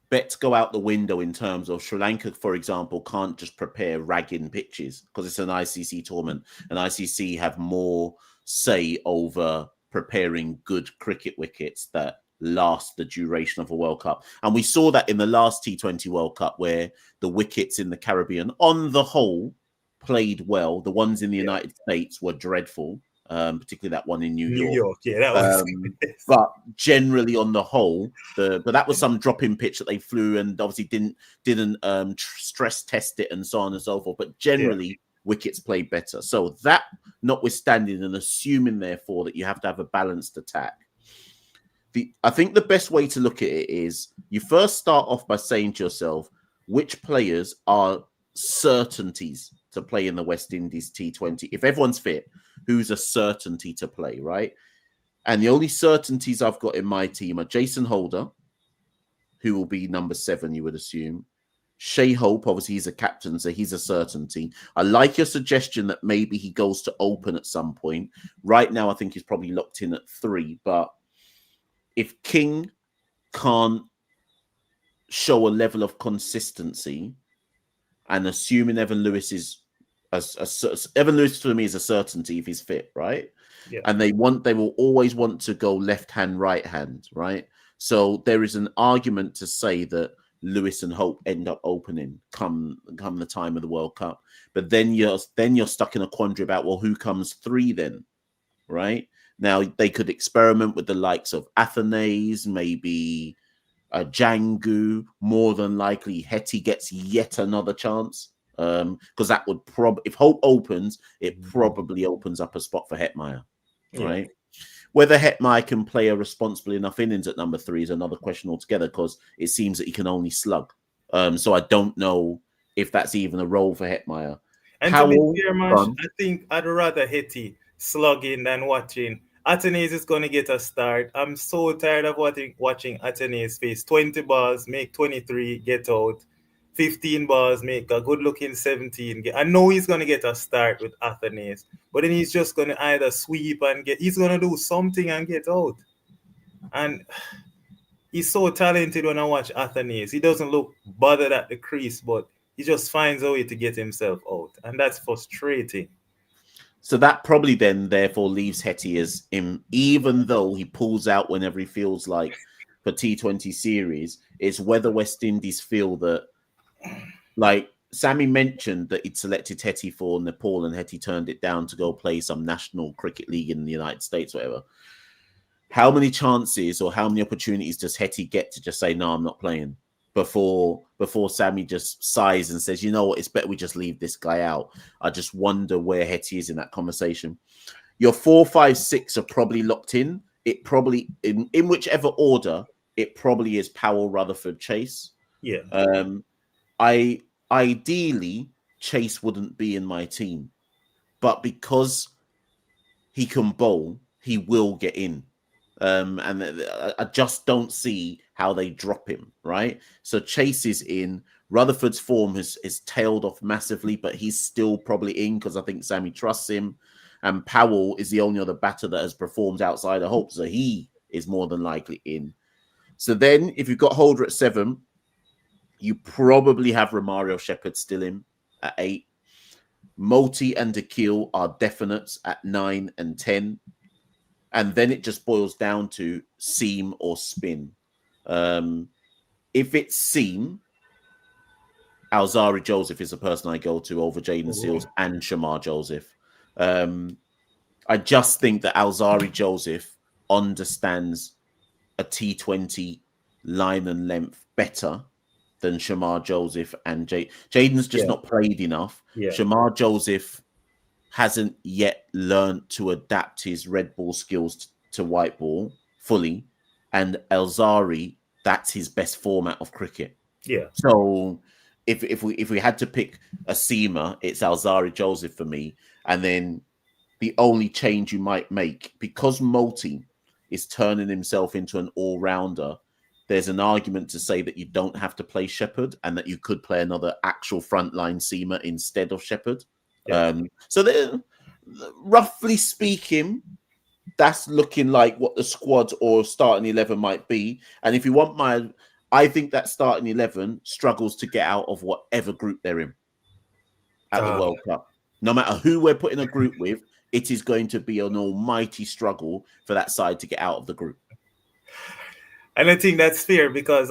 bets go out the window in terms of Sri Lanka, for example, can't just prepare ragging pitches because it's an ICC tournament, and ICC have more say over preparing good cricket wickets that last the duration of a World Cup. And we saw that in the last T20 World Cup where the wickets in the Caribbean on the whole played well. The ones in the United States were dreadful, particularly that one in New York. Yeah, that was but generally on the whole, but that was some drop-in pitch that they flew and obviously didn't stress test it and so on and so forth. But generally, wickets played better. So that notwithstanding, and assuming therefore that you have to have a balanced attack, I think the best way to look at it is you first start off by saying to yourself, which players are certainties to play in the West Indies T20? If everyone's fit, who's a certainty to play, right? And the only certainties I've got in my team are Jason Holder, who will be number 7, you would assume. Shea Hope, obviously he's a captain, so he's a certainty. I like your suggestion that maybe he goes to open at some point. Right now, I think he's probably locked in at 3, but if King can't show a level of consistency, and assuming Evan Lewis is Evan Lewis for me is a certainty if he's fit, right? Yeah. And they will always want to go left hand, right hand, right? So there is an argument to say that Lewis and Hope end up opening come the time of the World Cup. But then you're stuck in a quandary about, well, who comes 3 then, right? Now, they could experiment with the likes of Athenaeus, maybe Django. More than likely, Hetty gets yet another chance because that would if Hope opens, it probably opens up a spot for Hetmeyer, right? Whether Hetmeyer can play a responsible enough innings at number 3 is another question altogether because it seems that he can only slug. So I don't know if that's even a role for Hetmeyer. And to be fair, Mash, I think I'd rather Hetty slugging than watching. Athenaeus is going to get a start. I'm so tired of watching Athenaeus face 20 balls, make 23, get out. 15 balls, make a good-looking 17. I know he's going to get a start with Athenaeus, but then he's just going to either sweep and he's going to do something and get out. And he's so talented when I watch Athenaeus. He doesn't look bothered at the crease, but he just finds a way to get himself out. And that's frustrating. So that probably then therefore leaves Hetty as him, even though he pulls out whenever he feels like for T20 series, it's whether West Indies feel that, like Sammy mentioned that he'd selected Hetty for Nepal and Hetty turned it down to go play some national cricket league in the United States, whatever. How many chances or how many opportunities does Hetty get to just say, no, I'm not playing? Before Sammy just sighs and says, you know what, it's better we just leave this guy out. I just wonder where Hetty is in that conversation. Your 4, 5, 6 are probably locked in. It probably in whichever order, it probably is Powell, Rutherford, Chase. Yeah. I ideally Chase wouldn't be in my team, but because he can bowl, he will get in. And I just don't see how they drop him, right? So Chase is in. Rutherford's form has tailed off massively, but he's still probably in because I think Sammy trusts him. And Powell is the only other batter that has performed outside of Hope, so he is more than likely in. So then, if you've got Holder at 7, you probably have Romario Shepherd still in at 8. Multi and Akil are definites at 9 and 10. And then it just boils down to seam or spin. If it's seam, Alzari Joseph is the person I go to over Jaden Seals and Shamar Joseph. I just think that Alzari Joseph understands a T20 line and length better than Shamar Joseph and Jaden's just not played enough. Yeah. Shamar Joseph hasn't yet learned to adapt his red ball skills to white ball fully. And Alzari, that's his best format of cricket. Yeah. So if we had to pick a seamer, it's Alzari Joseph for me. And then the only change you might make, because Multi is turning himself into an all-rounder, there's an argument to say that you don't have to play Shepherd and that you could play another actual frontline seamer instead of Shepherd. Yeah. So roughly speaking, that's looking like what the squad or starting 11 might be. And if you want I think that starting 11 struggles to get out of whatever group they're in at the World Cup. No matter who we're putting a group with, it is going to be an almighty struggle for that side to get out of the group. And I think that's fair because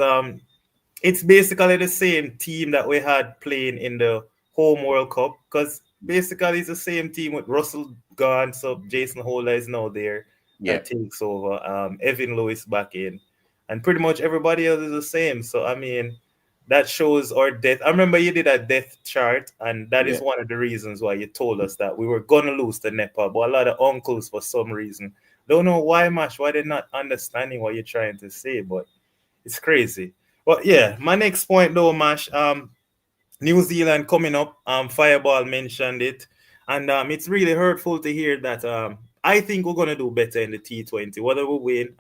it's basically the same team that we had playing in the home World Cup, because basically it's the same team with Russell gone, so Jason Holder is now there. That takes over. Evan Lewis back in, and pretty much everybody else is the same. So I mean, that shows our depth. I remember you did a depth chart, and that is one of the reasons why you told us that we were gonna lose to Nepal. But a lot of uncles, for some reason, don't know why, why they're not understanding what you're trying to say. But it's crazy. But yeah, my next point though, Mash. New Zealand coming up. Fireball mentioned it, and it's really hurtful to hear that. I think we're gonna do better in the T20. Whether we win,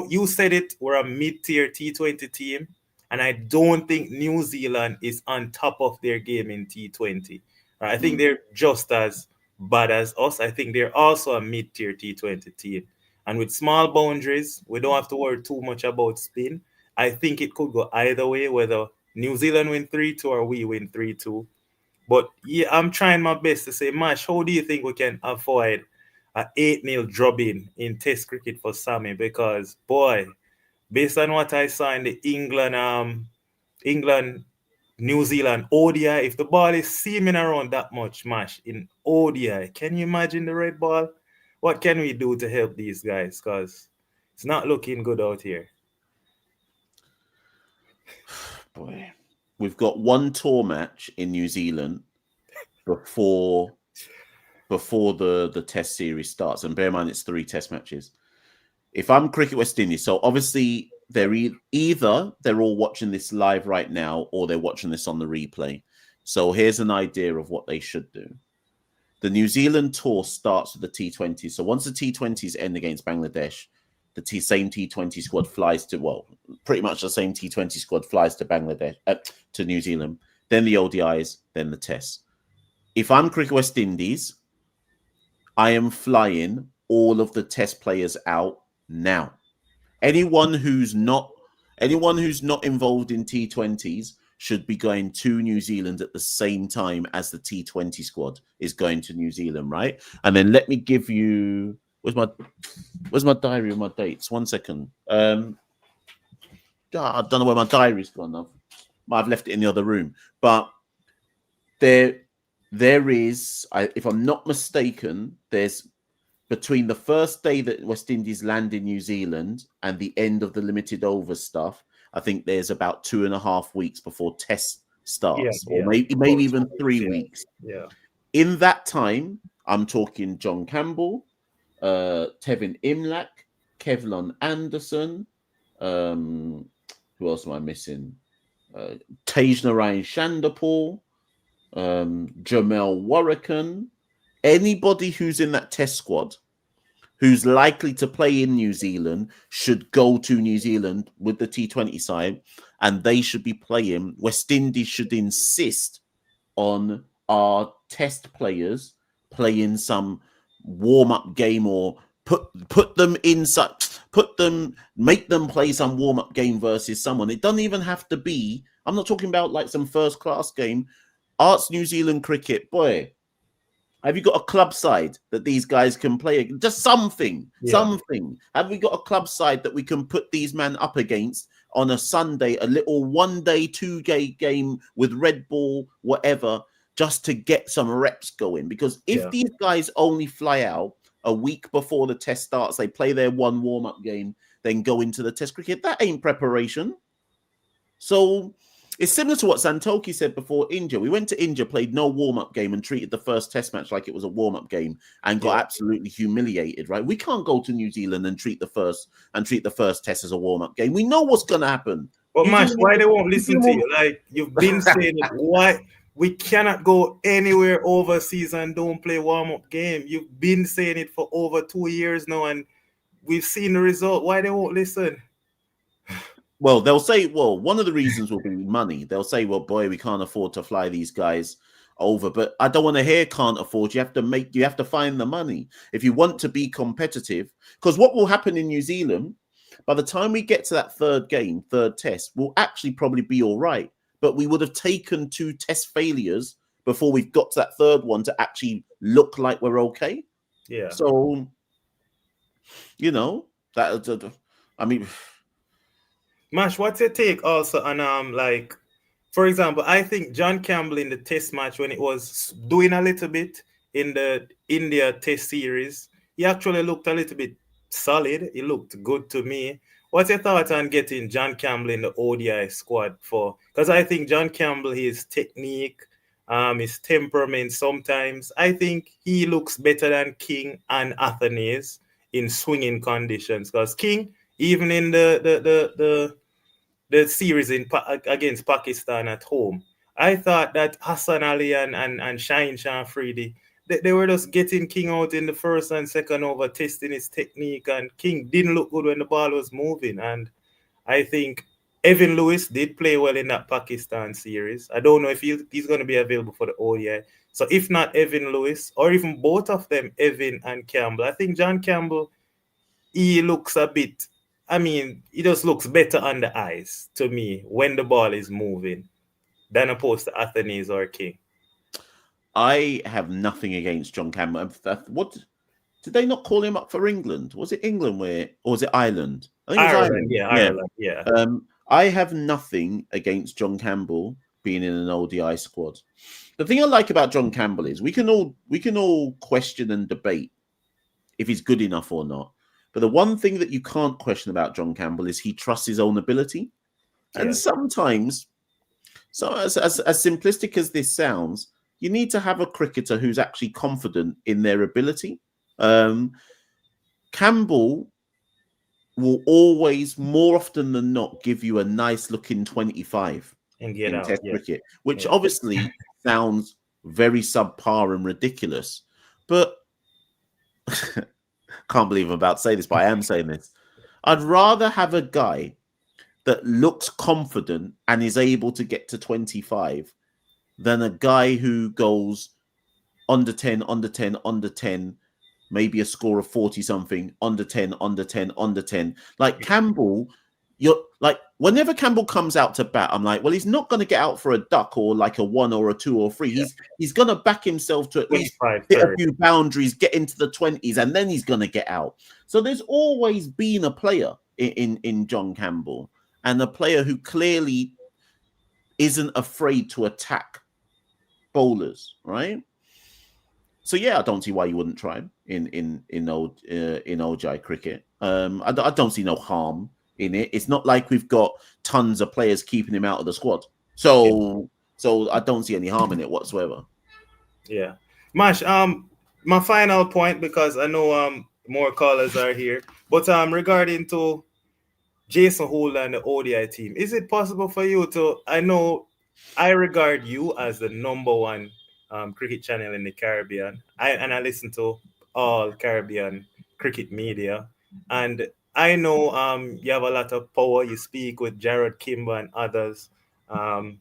you said it. We're a mid-tier T20 team, and I don't think New Zealand is on top of their game in T20. I think they're just as bad as us. I think they're also a mid-tier T20 team, and with small boundaries, we don't have to worry too much about spin. I think it could go either way, whether New Zealand win 3-2 or we win 3-2. But yeah, I'm trying my best to say, Mash, how do you think we can avoid an 8-0 drubbing in Test cricket for Sammy? Because, boy, based on what I saw in the England, New Zealand ODI, if the ball is seaming around that much, Mash, in ODI, can you imagine the red ball? What can we do to help these guys? Because it's not looking good out here. Boy, we've got one tour match in New Zealand before the Test series starts, and bear in mind it's 3 Test matches. If I'm Cricket West Indies, so obviously they're either they're all watching this live right now or they're watching this on the replay. So here's an idea of what they should do. The New Zealand tour starts with the T20. So once the T20s end against Bangladesh, the same T20 squad flies to, pretty much the same T20 squad flies to Bangladesh, to New Zealand, then the ODIs, then the Tests. If I'm Cricket West Indies, I am flying all of the Test players out now. Anyone who's not involved in T20s should be going to New Zealand at the same time as the T20 squad is going to New Zealand, right? And then let me give you... Where's my diary with my dates? 1 second. I don't know where my diary's gone. I might have left it in the other room. But there is, if I'm not mistaken, there's between the first day that West Indies land in New Zealand and the end of the limited over stuff, I think there's about 2.5 weeks before Test starts, or maybe even 3 weeks. Yeah. In that time, I'm talking John Campbell, Tevin Imlach, Kevlon Anderson. Who else am I missing? Taj Narayan Shandapur, Jamel Warrican. Anybody who's in that test squad who's likely to play in New Zealand should go to New Zealand with the T20 side, and they should be playing. West Indies should insist on our test players playing some warm-up game, or put them make them play some warm-up game versus someone. It doesn't even have to be, I'm not talking about like some first-class game. Arts New Zealand cricket, boy, have you got a club side that these guys can play? Just something. Have we got a club side that we can put these men up against on a Sunday, a little 1 day, 2 day game with red ball, whatever, just to get some reps going? Because if these guys only fly out a week before the test starts, they play their one warm-up game, then go into the test cricket, that ain't preparation. So it's similar to what Santoki said before India. We went to India, played no warm-up game, and treated the first test match like it was a warm-up game, and got absolutely humiliated, right? We can't go to New Zealand and treat the first test as a warm-up game. We know what's gonna happen. But Mash, why they won't listen to you? Like, you've been saying it. Why we cannot go anywhere overseas and don't play warm-up game? You've been saying it for over 2 years now, and we've seen the result. Why they won't listen? Well, they'll say, well, one of the reasons will be money. They'll say, well, boy, we can't afford to fly these guys over. But I don't want to hear can't afford. You have to find the money if you want to be competitive. Because what will happen in New Zealand, by the time we get to that third test, we'll actually probably be all right. But we would have taken 2 test failures before we've got to that third one to actually look like we're okay. Yeah. So, that, I mean... Mash, what's your take also on like, for example, I think John Campbell in the test match, when it was doing a little bit in the India test series, he actually looked a little bit solid. He looked good to me. What's your thoughts on getting John Campbell in the ODI squad for? Because I think John Campbell, his technique, his temperament sometimes, I think he looks better than King and Athanaze in swinging conditions. Because King, even in the series against Pakistan at home, I thought that Hassan Ali and Shaheen Shah Afridi, they were just getting King out in the first and second over, testing his technique, and King didn't look good when the ball was moving. And I think Evan Lewis did play well in that Pakistan series. I don't know if he's going to be available for the ODI. So if not Evan Lewis, or even both of them, Evan and Campbell, I think John Campbell, he looks a bit... I mean, he just looks better on the eyes to me when the ball is moving than opposed to Athanaze or King. I have nothing against John Campbell. What did they not call him up for England? Was it England or was it Ireland? I think it was Ireland. Ireland, yeah. I have nothing against John Campbell being in an ODI squad. The thing I like about John Campbell is we can all question and debate if he's good enough or not. But the one thing that you can't question about John Campbell is he trusts his own ability. And sometimes, so as simplistic as this sounds, you need to have a cricketer who's actually confident in their ability. Campbell will always, more often than not, give you a nice looking 25 and get in out, Test cricket, which obviously sounds very subpar and ridiculous. But can't believe I'm about to say this, but I am saying this. I'd rather have a guy that looks confident and is able to get to 25 than a guy who goes under 10, under 10, under 10, maybe a score of 40-something, under 10, under 10, under 10. Like Campbell, you're like, whenever Campbell comes out to bat, I'm like, well, he's not going to get out for a duck or like a 1 or a 2 or 3. He's going to back himself to at least hit a few boundaries, get into the 20s, and then he's going to get out. So there's always been a player in John Campbell, and a player who clearly isn't afraid to attack bowlers, right? So yeah, I don't see why you wouldn't try him in ODI cricket. I don't see no harm in it. It's not like we've got tons of players keeping him out of the squad. So I don't see any harm in it whatsoever. Yeah. Mash, my final point, because I know more callers are here, but regarding to Jason Holder and the ODI team, is it possible for you to? I know I regard you as the number one cricket channel in the Caribbean. I listen to all Caribbean cricket media, and I know you have a lot of power. You speak with Jared Kimber and others. Um,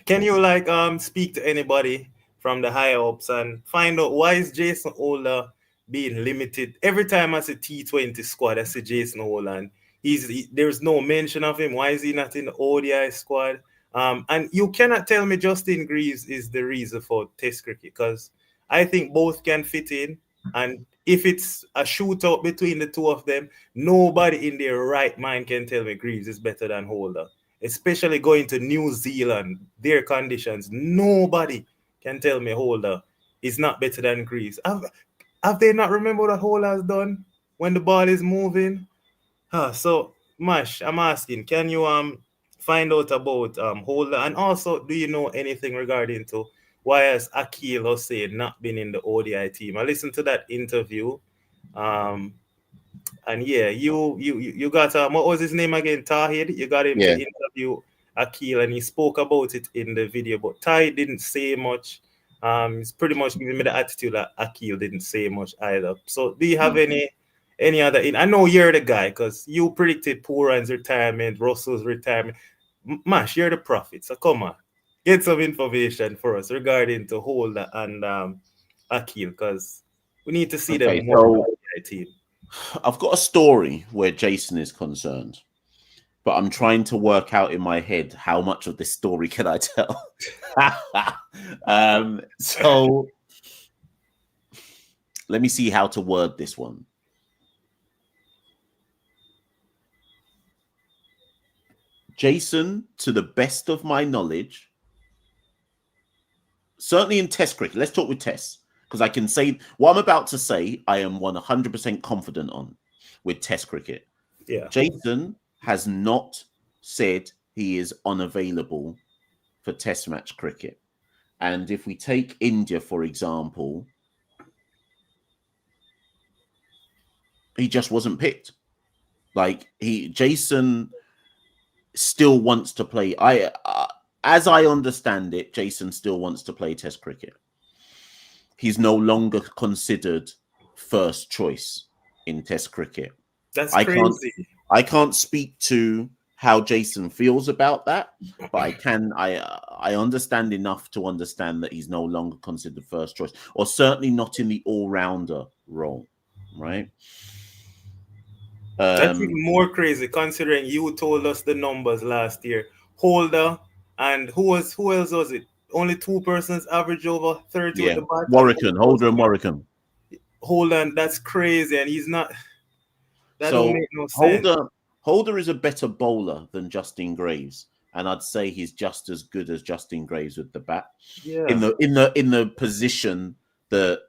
can you like speak to anybody from the higher ups and find out why is Jason Ola being limited? Every time I see T20 squad, I see Jason Ola, and there's no mention of him. Why is he not in the ODI squad? And you cannot tell me Justin Greaves is the reason for Test cricket, because I think both can fit in. And if it's a shootout between the two of them, nobody in their right mind can tell me Greaves is better than Holder, especially going to New Zealand, their conditions. Nobody can tell me Holder is not better than Greaves. Have they not remembered what Holder has done when the ball is moving? So Mash, I'm asking, can you find out about Holder, and also do you know anything regarding to why has Akil Hussain not been in the ODI team? I listened to that interview. Um, and yeah, you got what was his name again? Tahid. You got him to Yeah. interview Akil, and he spoke about it in the video, but Tahid didn't say much. He's pretty much giving me the attitude that Akil didn't say much either. So, do you have any other? I know you're the guy because you predicted Pooran's retirement, Russell's retirement. Mash, you're the prophet. So come on, get some information for us regarding to Holder and Akil, because we need to see them Okay, more so on the team. I've got a story where Jason is concerned, but I'm trying to work out in my head how much of this story can I tell. So let me see how to word this one. Jason, to the best of my knowledge, certainly in Test cricket, let's talk with Test, because I can say what I'm about to say, I am 100% confident on with Test cricket. Yeah. Jason has not said he is unavailable for Test match cricket. And if we take India, for example, he just wasn't picked. Like Jason still wants to play. As I understand it, Jason still wants to play Test cricket. He's no longer considered first choice in Test cricket. That's I crazy. I can't speak to how Jason feels about that, but I understand enough to understand that he's no longer considered first choice, or certainly not in the all-rounder role, right? That's even more crazy considering you told us the numbers last year. Holder and who else was it? Only two persons average over 30 with Yeah, the bat. Warwican, Holder and Warwican. Holder, that's crazy, and he's not. That So don't make no sense. Holder is a better bowler than Justin Graves, and I'd say he's just as good as Justin Graves with the bat. Yeah. In the position that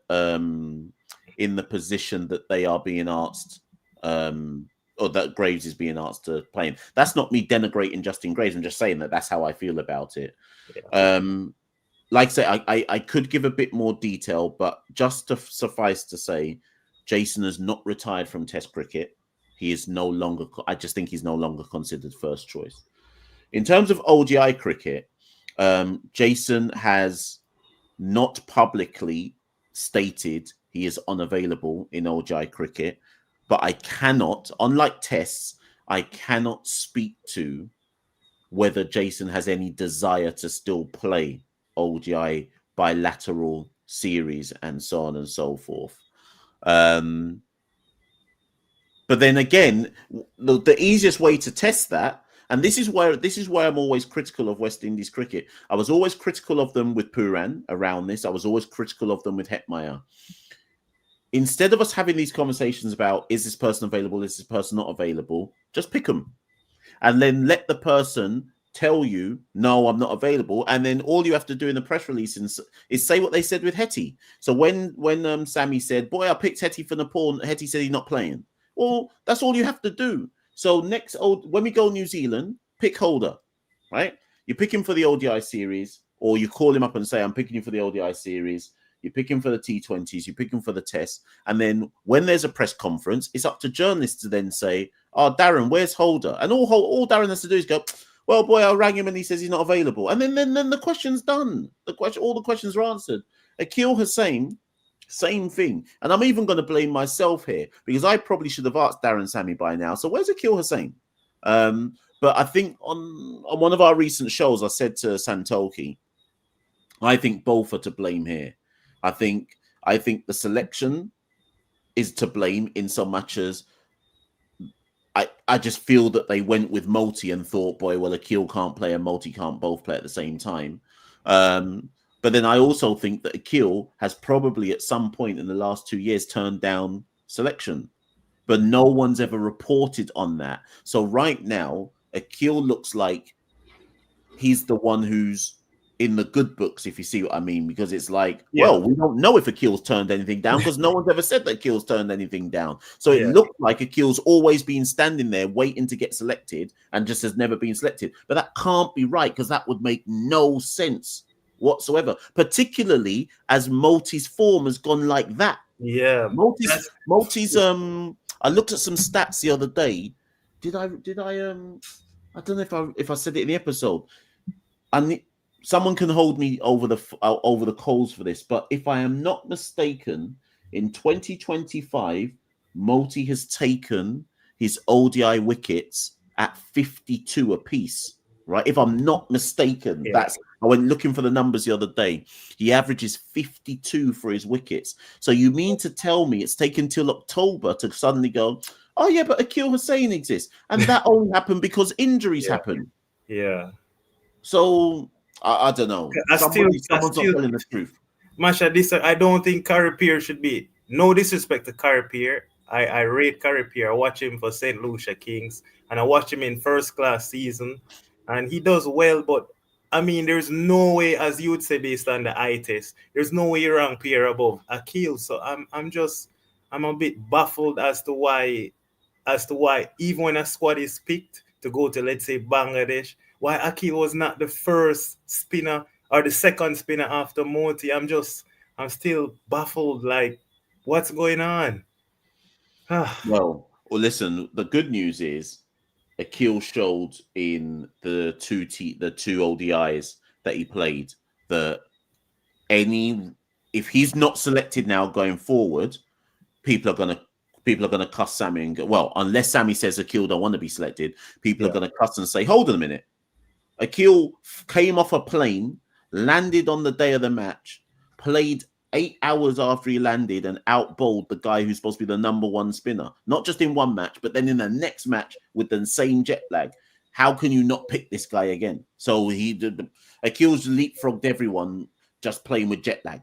they are being asked, or that Graves is being asked to play in. That's not me denigrating Justin Graves. I'm just saying that that's how I feel about it. Yeah. Like I say, I could give a bit more detail, but just to suffice to say, Jason has not retired from Test cricket. He is no longer. I just think he's no longer considered first choice. In terms of ODI cricket, Jason has not publicly stated he is unavailable in ODI cricket, but I cannot, unlike Tests, I cannot speak to whether Jason has any desire to still play ODI bilateral series and so on and so forth. But then again, the easiest way to test that, and this is why I'm always critical of West Indies cricket. I was always critical of them with Pooran around this. I was always critical of them with Hetmeyer. Instead of us having these conversations about is this person available, is this person not available, just pick them. And then let the person tell you, no, I'm not available. And then all you have to do in the press release is say what they said with Hetty. So when Sammy said, boy, I picked Hetty for Nepal, Hetty said he's not playing. Well, that's all you have to do. So when we go New Zealand, pick Holder, right? You pick him for the ODI series, or you call him up and say, I'm picking you for the ODI series. you pick him for the T20s, you pick him for the test, and then when there's a press conference, it's up to journalists to then say, "Oh, Darren, where's Holder?" And all Darren has to do is go, "Well, boy, I rang him and he says he's not available," and then the question's done. All the questions are answered. Akil Hussain, same thing, and I'm even going to blame myself here because I probably should have asked Darren Sammy by now. So where's Akil Hussain? But I think on one of our recent shows, I said to Santoki, I think both are to blame here. I think the selection is to blame in so much as I just feel that they went with Multi and thought, boy, well, Akil can't play and Multi can't both play at the same time. But then I also think that Akil has probably at some point in the last 2 years turned down selection, but no one's ever reported on that. So right now, Akil looks like he's the one who's in the good books, if you see what I mean, because it's like, well, we don't know if Akil's turned anything down because no one's ever said that Akil's turned anything down. So it looked like Akil's always been standing there waiting to get selected and just has never been selected. But that can't be right because that would make no sense whatsoever, particularly as Multi's form has gone like that. Yeah, Multi's I looked at some stats the other day. Did I I don't know if I said it in the episode. Someone can hold me over the coals for this, but if I am not mistaken, in 2025, Multi has taken his ODI wickets at 52 apiece. Right? If I'm not mistaken, I went looking for the numbers the other day. He averages 52 for his wickets. So you mean to tell me it's taken till October to suddenly go, oh yeah, but Akil Hussain exists, and that only happened because injuries happen. Yeah. So I don't know. Someone's not telling the truth. Masha, I don't think Curry Pierre should be. No disrespect to Curry Pierre. I rate Curry Pierre. I watch him for St. Lucia Kings, and I watch him in first class season, and he does well. But I mean, there's no way, as you would say, based on the eye test, there's no way you rank Pierre above Akil. So I'm a bit baffled as to why even when a squad is picked to go to, let's say, Bangladesh, why Akil was not the first spinner or the second spinner after Moti. I'm still baffled. Like, what's going on? Well, listen, the good news is Akil showed in the two ODIs that he played that if he's not selected now going forward, people are gonna cuss Sammy and go, well, unless Sammy says Akil don't want to be selected, people are gonna cuss and say, hold on a minute. Akil came off a plane, landed on the day of the match, played 8 hours after he landed and out-bowled the guy who's supposed to be the number one spinner. Not just in one match, but then in the next match with the same jet lag. How can you not pick this guy again? So Akil's leapfrogged everyone just playing with jet lag.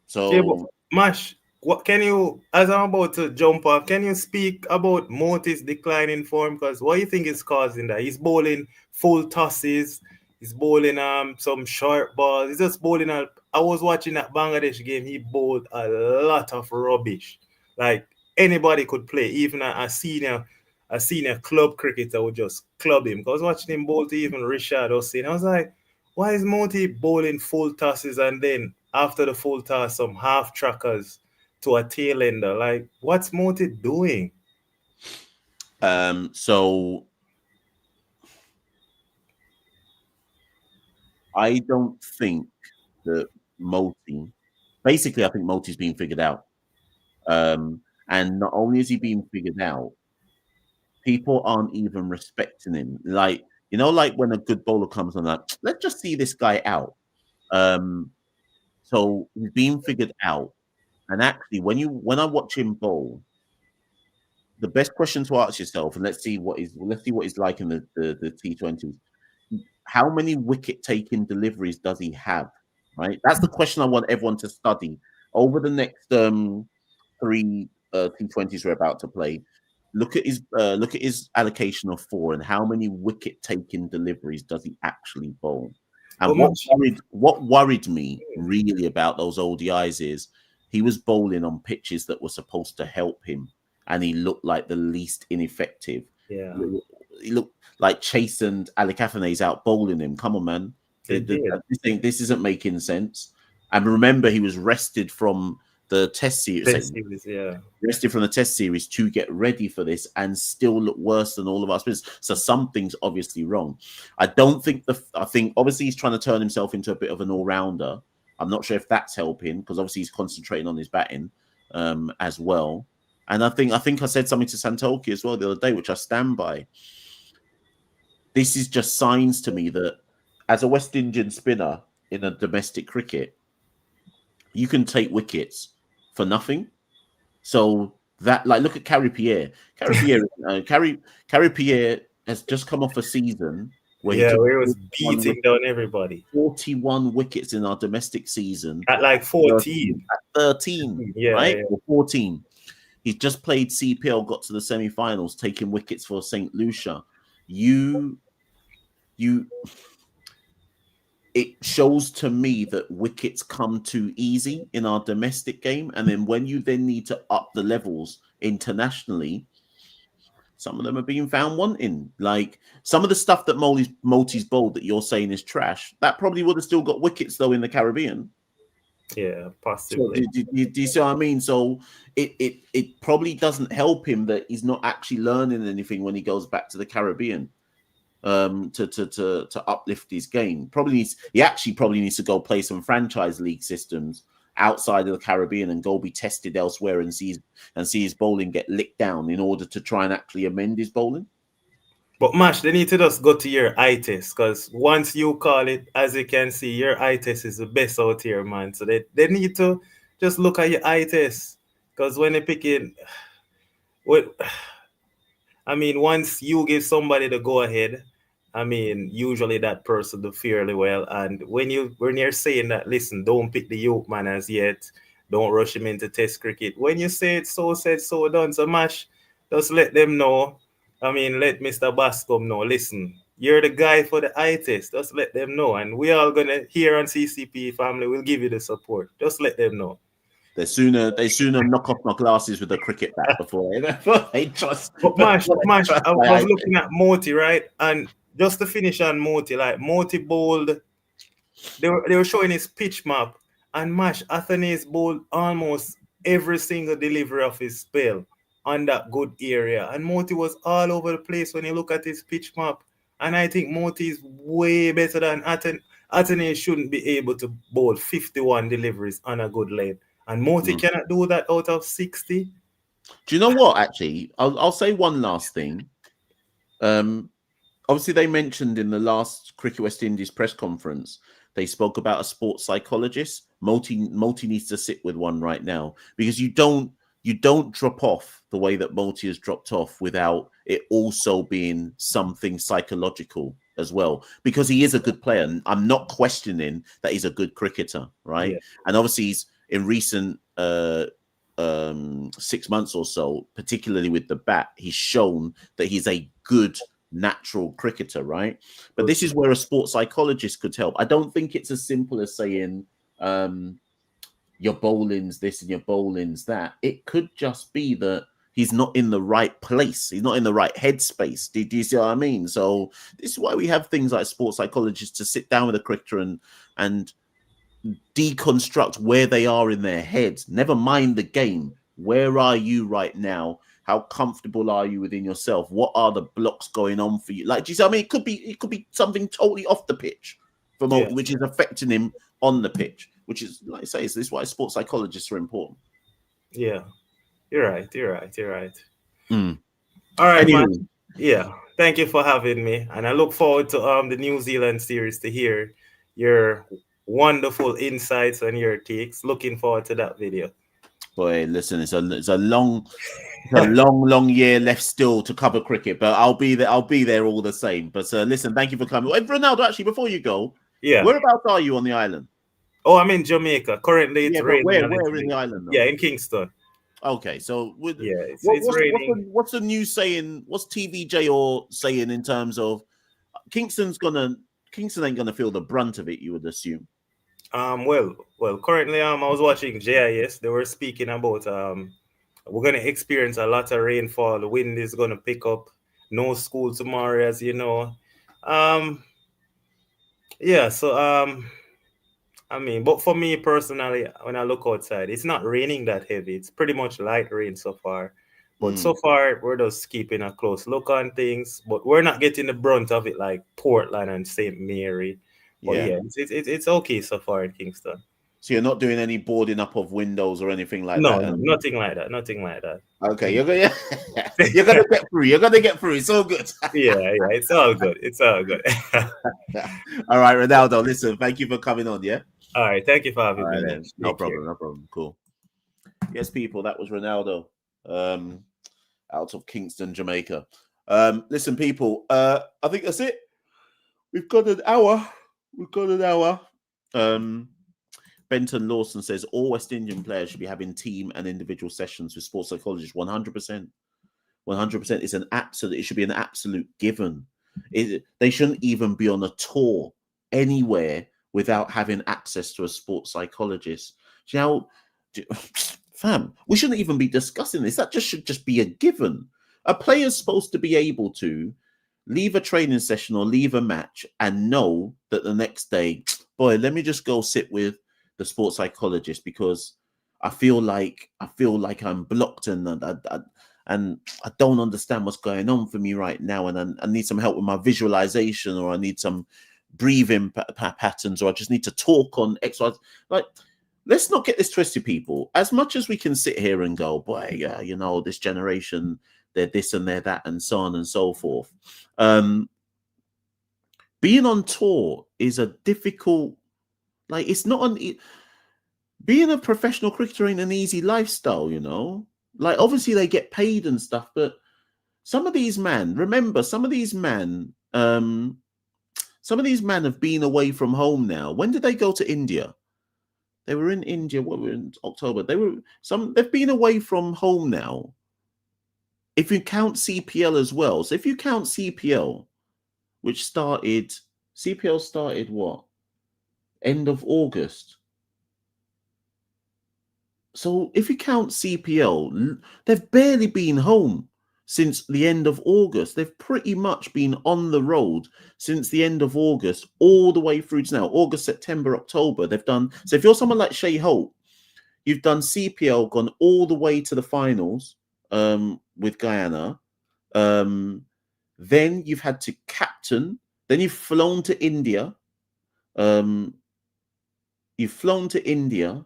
So Mash, what can you, as I'm about to jump off, can you speak about Moti's decline in form? Because what do you think is causing that? He's bowling full tosses. He's bowling some short balls. He's just bowling. I was watching that Bangladesh game. He bowled a lot of rubbish. Like anybody could play. Even a senior club cricketer would just club him. I was watching him bowl to even Richard Hussain. I was like, why is Moti bowling full tosses and then after the full toss some half trackers to a tail ender? Like, what's Moti doing? So I don't think that Multi. Basically, I think Multi's been figured out. And not only is he being figured out, people aren't even respecting him. Like, like when a good bowler comes on, like, let's just see this guy out. So he's being figured out. And actually, when I watch him bowl, the best question to ask yourself, and let's see what he's like in the T20s. How many wicket-taking deliveries does he have? Right, that's the question I want everyone to study over the next 3 T20s we're about to play. Look at his allocation of 4 and how many wicket-taking deliveries does he actually bowl. And what worried me really about those ODIs is he was bowling on pitches that were supposed to help him, and he looked like the least ineffective. Yeah, he looked like Chase and Ali Kafane's out bowling him. Come on, man. This isn't making sense. And remember, he was rested from the test series. Rested from the test series to get ready for this, and still look worse than all of us. So something's obviously wrong. I think obviously he's trying to turn himself into a bit of an all-rounder. I'm not sure if that's helping, because obviously he's concentrating on his batting as well. And I think I said something to Santoki as well the other day, which I stand by. This is just signs to me that as a West Indian spinner in a domestic cricket, you can take wickets for nothing. So that, like, look at Carrie Pierre. Carrie Pierre has just come off a season where he was beating down everybody. 41 wickets in our domestic season. At like 14. At 13, right? Or 14. He's just played CPL, got to the semi-finals, taking wickets for St. Lucia. It shows to me that wickets come too easy in our domestic game. And then when you then need to up the levels internationally, some of them are being found wanting. Like some of the stuff that Multi's bowled that you're saying is trash, that probably would have still got wickets though in the Caribbean. Yeah, possibly. So, do you see what I mean? So it probably doesn't help him that he's not actually learning anything when he goes back to the Caribbean. To uplift his game. He actually probably needs to go play some franchise league systems outside of the Caribbean and go be tested elsewhere and see his bowling get licked down in order to try and actually amend his bowling. But Mash, they need to just go to your eye test, because once you call it, as you can see, your eye test is the best out here, man. So they need to just look at your eye test, because when they pick it, once you give somebody the go ahead, usually that person do fairly well. And when you're saying that, listen, don't pick the yoke man as yet, don't rush him into test cricket. When you say it so said, so done. So Mash, just let them know. Let Mr. Bascom know. Listen, you're the guy for the eye test. Just let them know. And we all gonna here on CCP family will give you the support. Just let them know. They sooner knock off my glasses with a cricket bat before they trust. But Mash, I was looking at Moti, right? And just to finish on Moti, like Moti bowled, they were showing his pitch map, and Mash Athanaze bowled almost every single delivery of his spell on that good area. And Moti was all over the place when you look at his pitch map. And I think Moti is way better than Athanaze. Shouldn't be able to bowl 51 deliveries on a good lane. And Moti cannot do that out of 60. Do you know what, actually? I'll say one last thing. Obviously, they mentioned in the last Cricket West Indies press conference, they spoke about a sports psychologist. Multi needs to sit with one right now, because you don't drop off the way that Multi has dropped off without it also being something psychological as well, because he is a good player. And I'm not questioning that he's a good cricketer, right? Yeah. And obviously he's in recent 6 months or so, particularly with the bat, he's shown that he's a good natural cricketer, right? But this is where a sports psychologist could help. I don't think it's as simple as saying your bowling's this and your bowling's that. It could just be that he's not in the right place. He's not in the right headspace. Do you see what I mean? So this is why we have things like sports psychologists to sit down with a cricketer and deconstruct where they are in their heads. Never mind the game. Where are you right now? How comfortable are you within yourself? What are the blocks going on for you? Like, do you see? I mean, it could be something totally off the pitch for Multi, which is affecting him on the pitch. Which is, like I say, this is why sports psychologists are important. Yeah, you're right. Mm. All right, anyway. Man. Yeah, thank you for having me, and I look forward to the New Zealand series to hear your wonderful insights and your takes. Looking forward to that video. Boy, listen, it's a long year left still to cover cricket, but I'll be there all the same. But listen, thank you for coming. Hey, Ronaldo, actually, before you go, whereabouts are you on the island? Oh, I'm in Jamaica. Currently, it's raining. Where in the island? Though? Yeah, in Kingston. Okay, so it's raining. What's the news saying? What's TVJ or saying in terms of Kingston ain't gonna feel the brunt of it, you would assume? Well, currently, I was watching JIS. They were speaking about we're gonna experience a lot of rainfall. The wind is gonna pick up. No school tomorrow, as you know. I mean, but for me personally, when I look outside, it's not raining that heavy. It's pretty much light rain so far. But so far, we're just keeping a close look on things. But we're not getting the brunt of it like Portland and St. Mary. But Yeah. yeah, it's okay so far in Kingston. So you're not doing any boarding up of windows or anything like No, that? no, And nothing like that. Nothing like that. okay, you're gonna you're gonna get through. You're gonna get through. It's all good. Yeah, it's all good. It's all good. All right, Ronaldo. Listen, thank you for coming on. Yeah. All right, thank you for All having right, me. then. No Take care. problem. No problem. Cool. Yes, people. That was Ronaldo, out of Kingston, Jamaica. Listen, people. I think that's it. We've got an hour. Benton Lawson says all West Indian players should be having team and individual sessions with sports psychologists. 100%. 100% is an absolute. It should be an absolute given. They shouldn't even be on a tour anywhere without having access to a sports psychologist. You know, fam, we shouldn't even be discussing this. That just should just be a given. A player's supposed to be able to leave a training session or leave a match and know that the next day, boy, let me just go sit with the sports psychologist because I feel like I'm blocked and I don't understand what's going on for me right now, and I need some help with my visualization, or I need some breathing patterns, or I just need to talk on X, Y. Like, let's not get this twisted, people. As much as we can sit here and go, boy, yeah, you know, this generation, they're this and they're that, and so on and so forth. Being on tour is a difficult. Like, it's not being a professional cricketer ain't an easy lifestyle, you know. Like, obviously they get paid and stuff, but some of these men, remember, some of these men have been away from home now. When did they go to India? They were in India. What were in October? They've been away from home now. If you count CPL as well, so if you count CPL, which started what? End of August. So if you count CPL, they've barely been home since the end of August. They've pretty much been on the road since the end of August all the way through to now. August, September, October. They've done. So if you're someone like Shea Holt, you've done CPL, gone all the way to the finals with Guyana. Then you've had to captain. Then you've flown to India. You've flown to India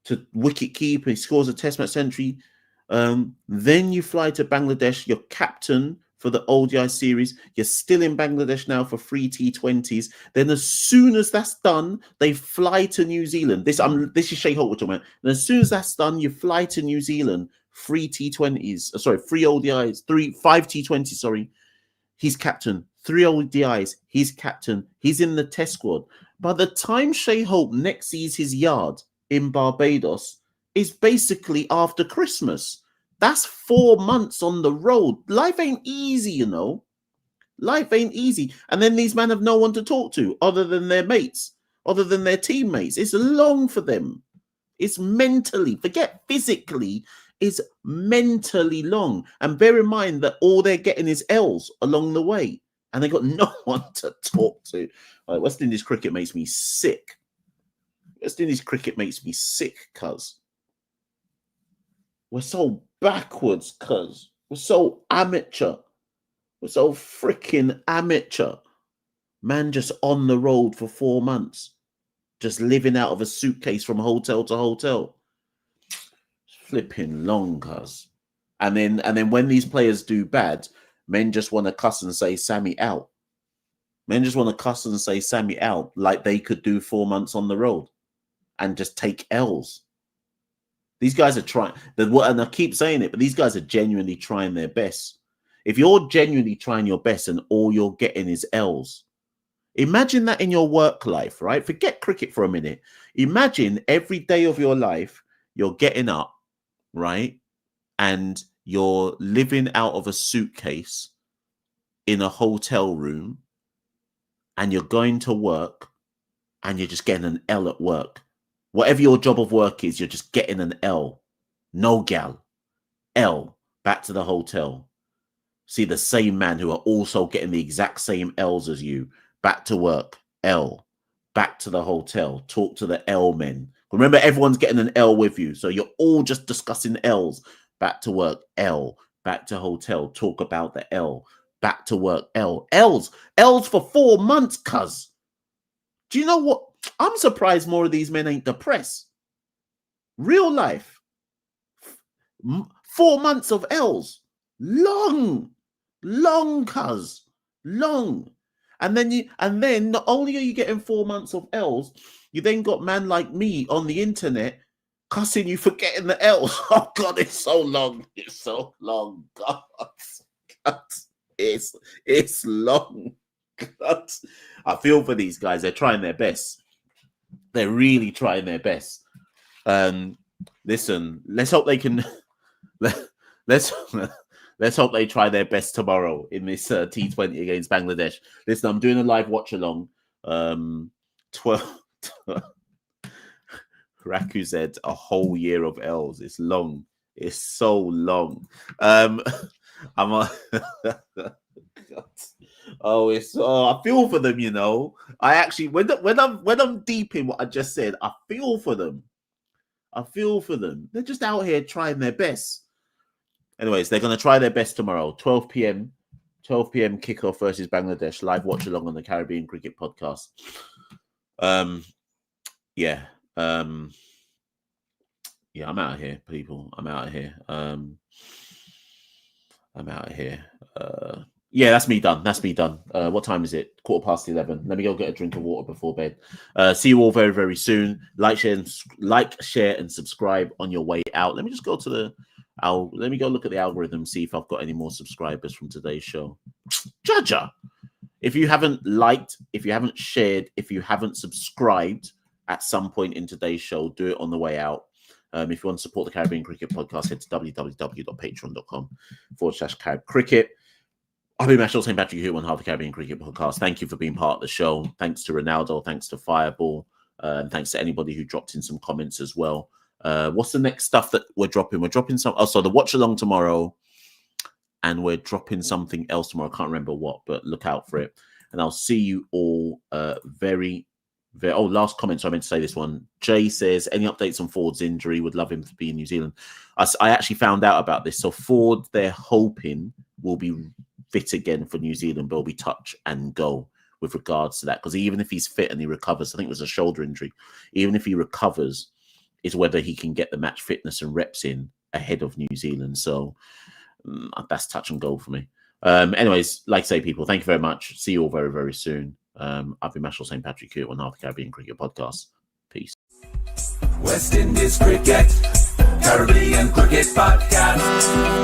to wicket keep. He scores a test match century. Then you fly to Bangladesh. You're captain for the ODI series. You're still in Bangladesh now for 3 T20s. Then as soon as that's done, they fly to New Zealand. This is Shea Holt we're talking about. And as soon as that's done, you fly to New Zealand. 3 T20s. Sorry, 3 ODIs. 5 T20s. Sorry. He's captain. 3 ODIs. He's captain. He's in the test squad. By the time Shea Holt next sees his yard in Barbados, is basically after Christmas. That's 4 months on the road. Life ain't easy, you know. Life ain't easy. And then these men have no one to talk to other than their mates, other than their teammates. It's long for them. It's mentally, forget physically, it's mentally long. And bear in mind that all they're getting is L's along the way. And they got no one to talk to. Like, West Indies cricket makes me sick. West Indies cricket makes me sick, cuz. We're so backwards, cuz. We're so amateur. We're so freaking amateur. Man just on the road for 4 months. Just living out of a suitcase from hotel to hotel. Flipping long, cuz. And then when these players do bad, men just want to cuss and say Sammy out. Men just want to cuss and say Sammy out like they could do 4 months on the road and just take L's. These guys are trying, and I keep saying it, but these guys are genuinely trying their best. If you're genuinely trying your best and all you're getting is L's, imagine that in your work life, right? Forget cricket for a minute. Imagine every day of your life, you're getting up, right? And you're living out of a suitcase in a hotel room, and you're going to work and you're just getting an L at work. Whatever your job of work is, you're just getting an L. No gal. L. Back to the hotel. See the same man who are also getting the exact same L's as you. Back to work. L. back to the hotel, talk to the L men. Remember, everyone's getting an L with you. So you're all just discussing L's. Back to work, L. Back to hotel, talk about the L. Back to work, L. L's for 4 months, cuz. Do you know what? I'm surprised more of these men ain't depressed. Real life. 4 months of L's. Long, cuz. Long. And then not only are you getting 4 months of L's, you then got man like me on the internet cussing you for getting the L's. Oh God, it's so long. It's so long. God. It's long. God. I feel for these guys. They're trying their best. They're really trying their best. Listen, let's hope they can. Let's hope they try their best tomorrow in this T20 against Bangladesh. Listen, I'm doing a live watch along. 12. Raku said a whole year of L's. It's long. It's so long. I feel for them, you know. I actually, when I'm deep in what I just said, I feel for them. They're just out here trying their best. Anyways, they're going to try their best tomorrow. 12 p.m. kickoff versus Bangladesh. Live watch along on the Caribbean Cricket Podcast. Yeah, I'm out of here, people. I'm out of here. Yeah, that's me done. What time is it? 11:15. Let me go get a drink of water before bed. See you all very, very soon. Like, share, and subscribe on your way out. Let me just go to let me go look at the algorithm, see if I've got any more subscribers from today's show. Jaja, if you haven't liked, if you haven't shared, if you haven't subscribed at some point in today's show, do it on the way out. If you want to support the Caribbean Cricket Podcast, head to www.patreon.com/Carib Cricket. I've been Machel St. Patrick here on half the Caribbean Cricket Podcast. Thank you for being part of the show. Thanks to Ronaldo, thanks to Fireball, and thanks to anybody who dropped in some comments as well. What's the next stuff that we're dropping? We're dropping some. So the watch along tomorrow, and we're dropping something else tomorrow. I can't remember what, but look out for it. And I'll see you all very. Oh, last comment. So I meant to say this one. Jay says, any updates on Ford's injury? Would love him to be in New Zealand. I actually found out about this. So Ford, they're hoping will be fit again for New Zealand, but will be touch and go with regards to that. Because even if he's fit and he recovers, I think it was a shoulder injury. Even if he recovers, is whether he can get the match fitness and reps in ahead of New Zealand. So that's touch and go for me. Anyways, like I say, people, thank you very much. See you all very, very soon. I've been Machel St. Patrick here on Half the Caribbean Cricket Podcast. Peace. West Indies Cricket, Caribbean Cricket Podcast.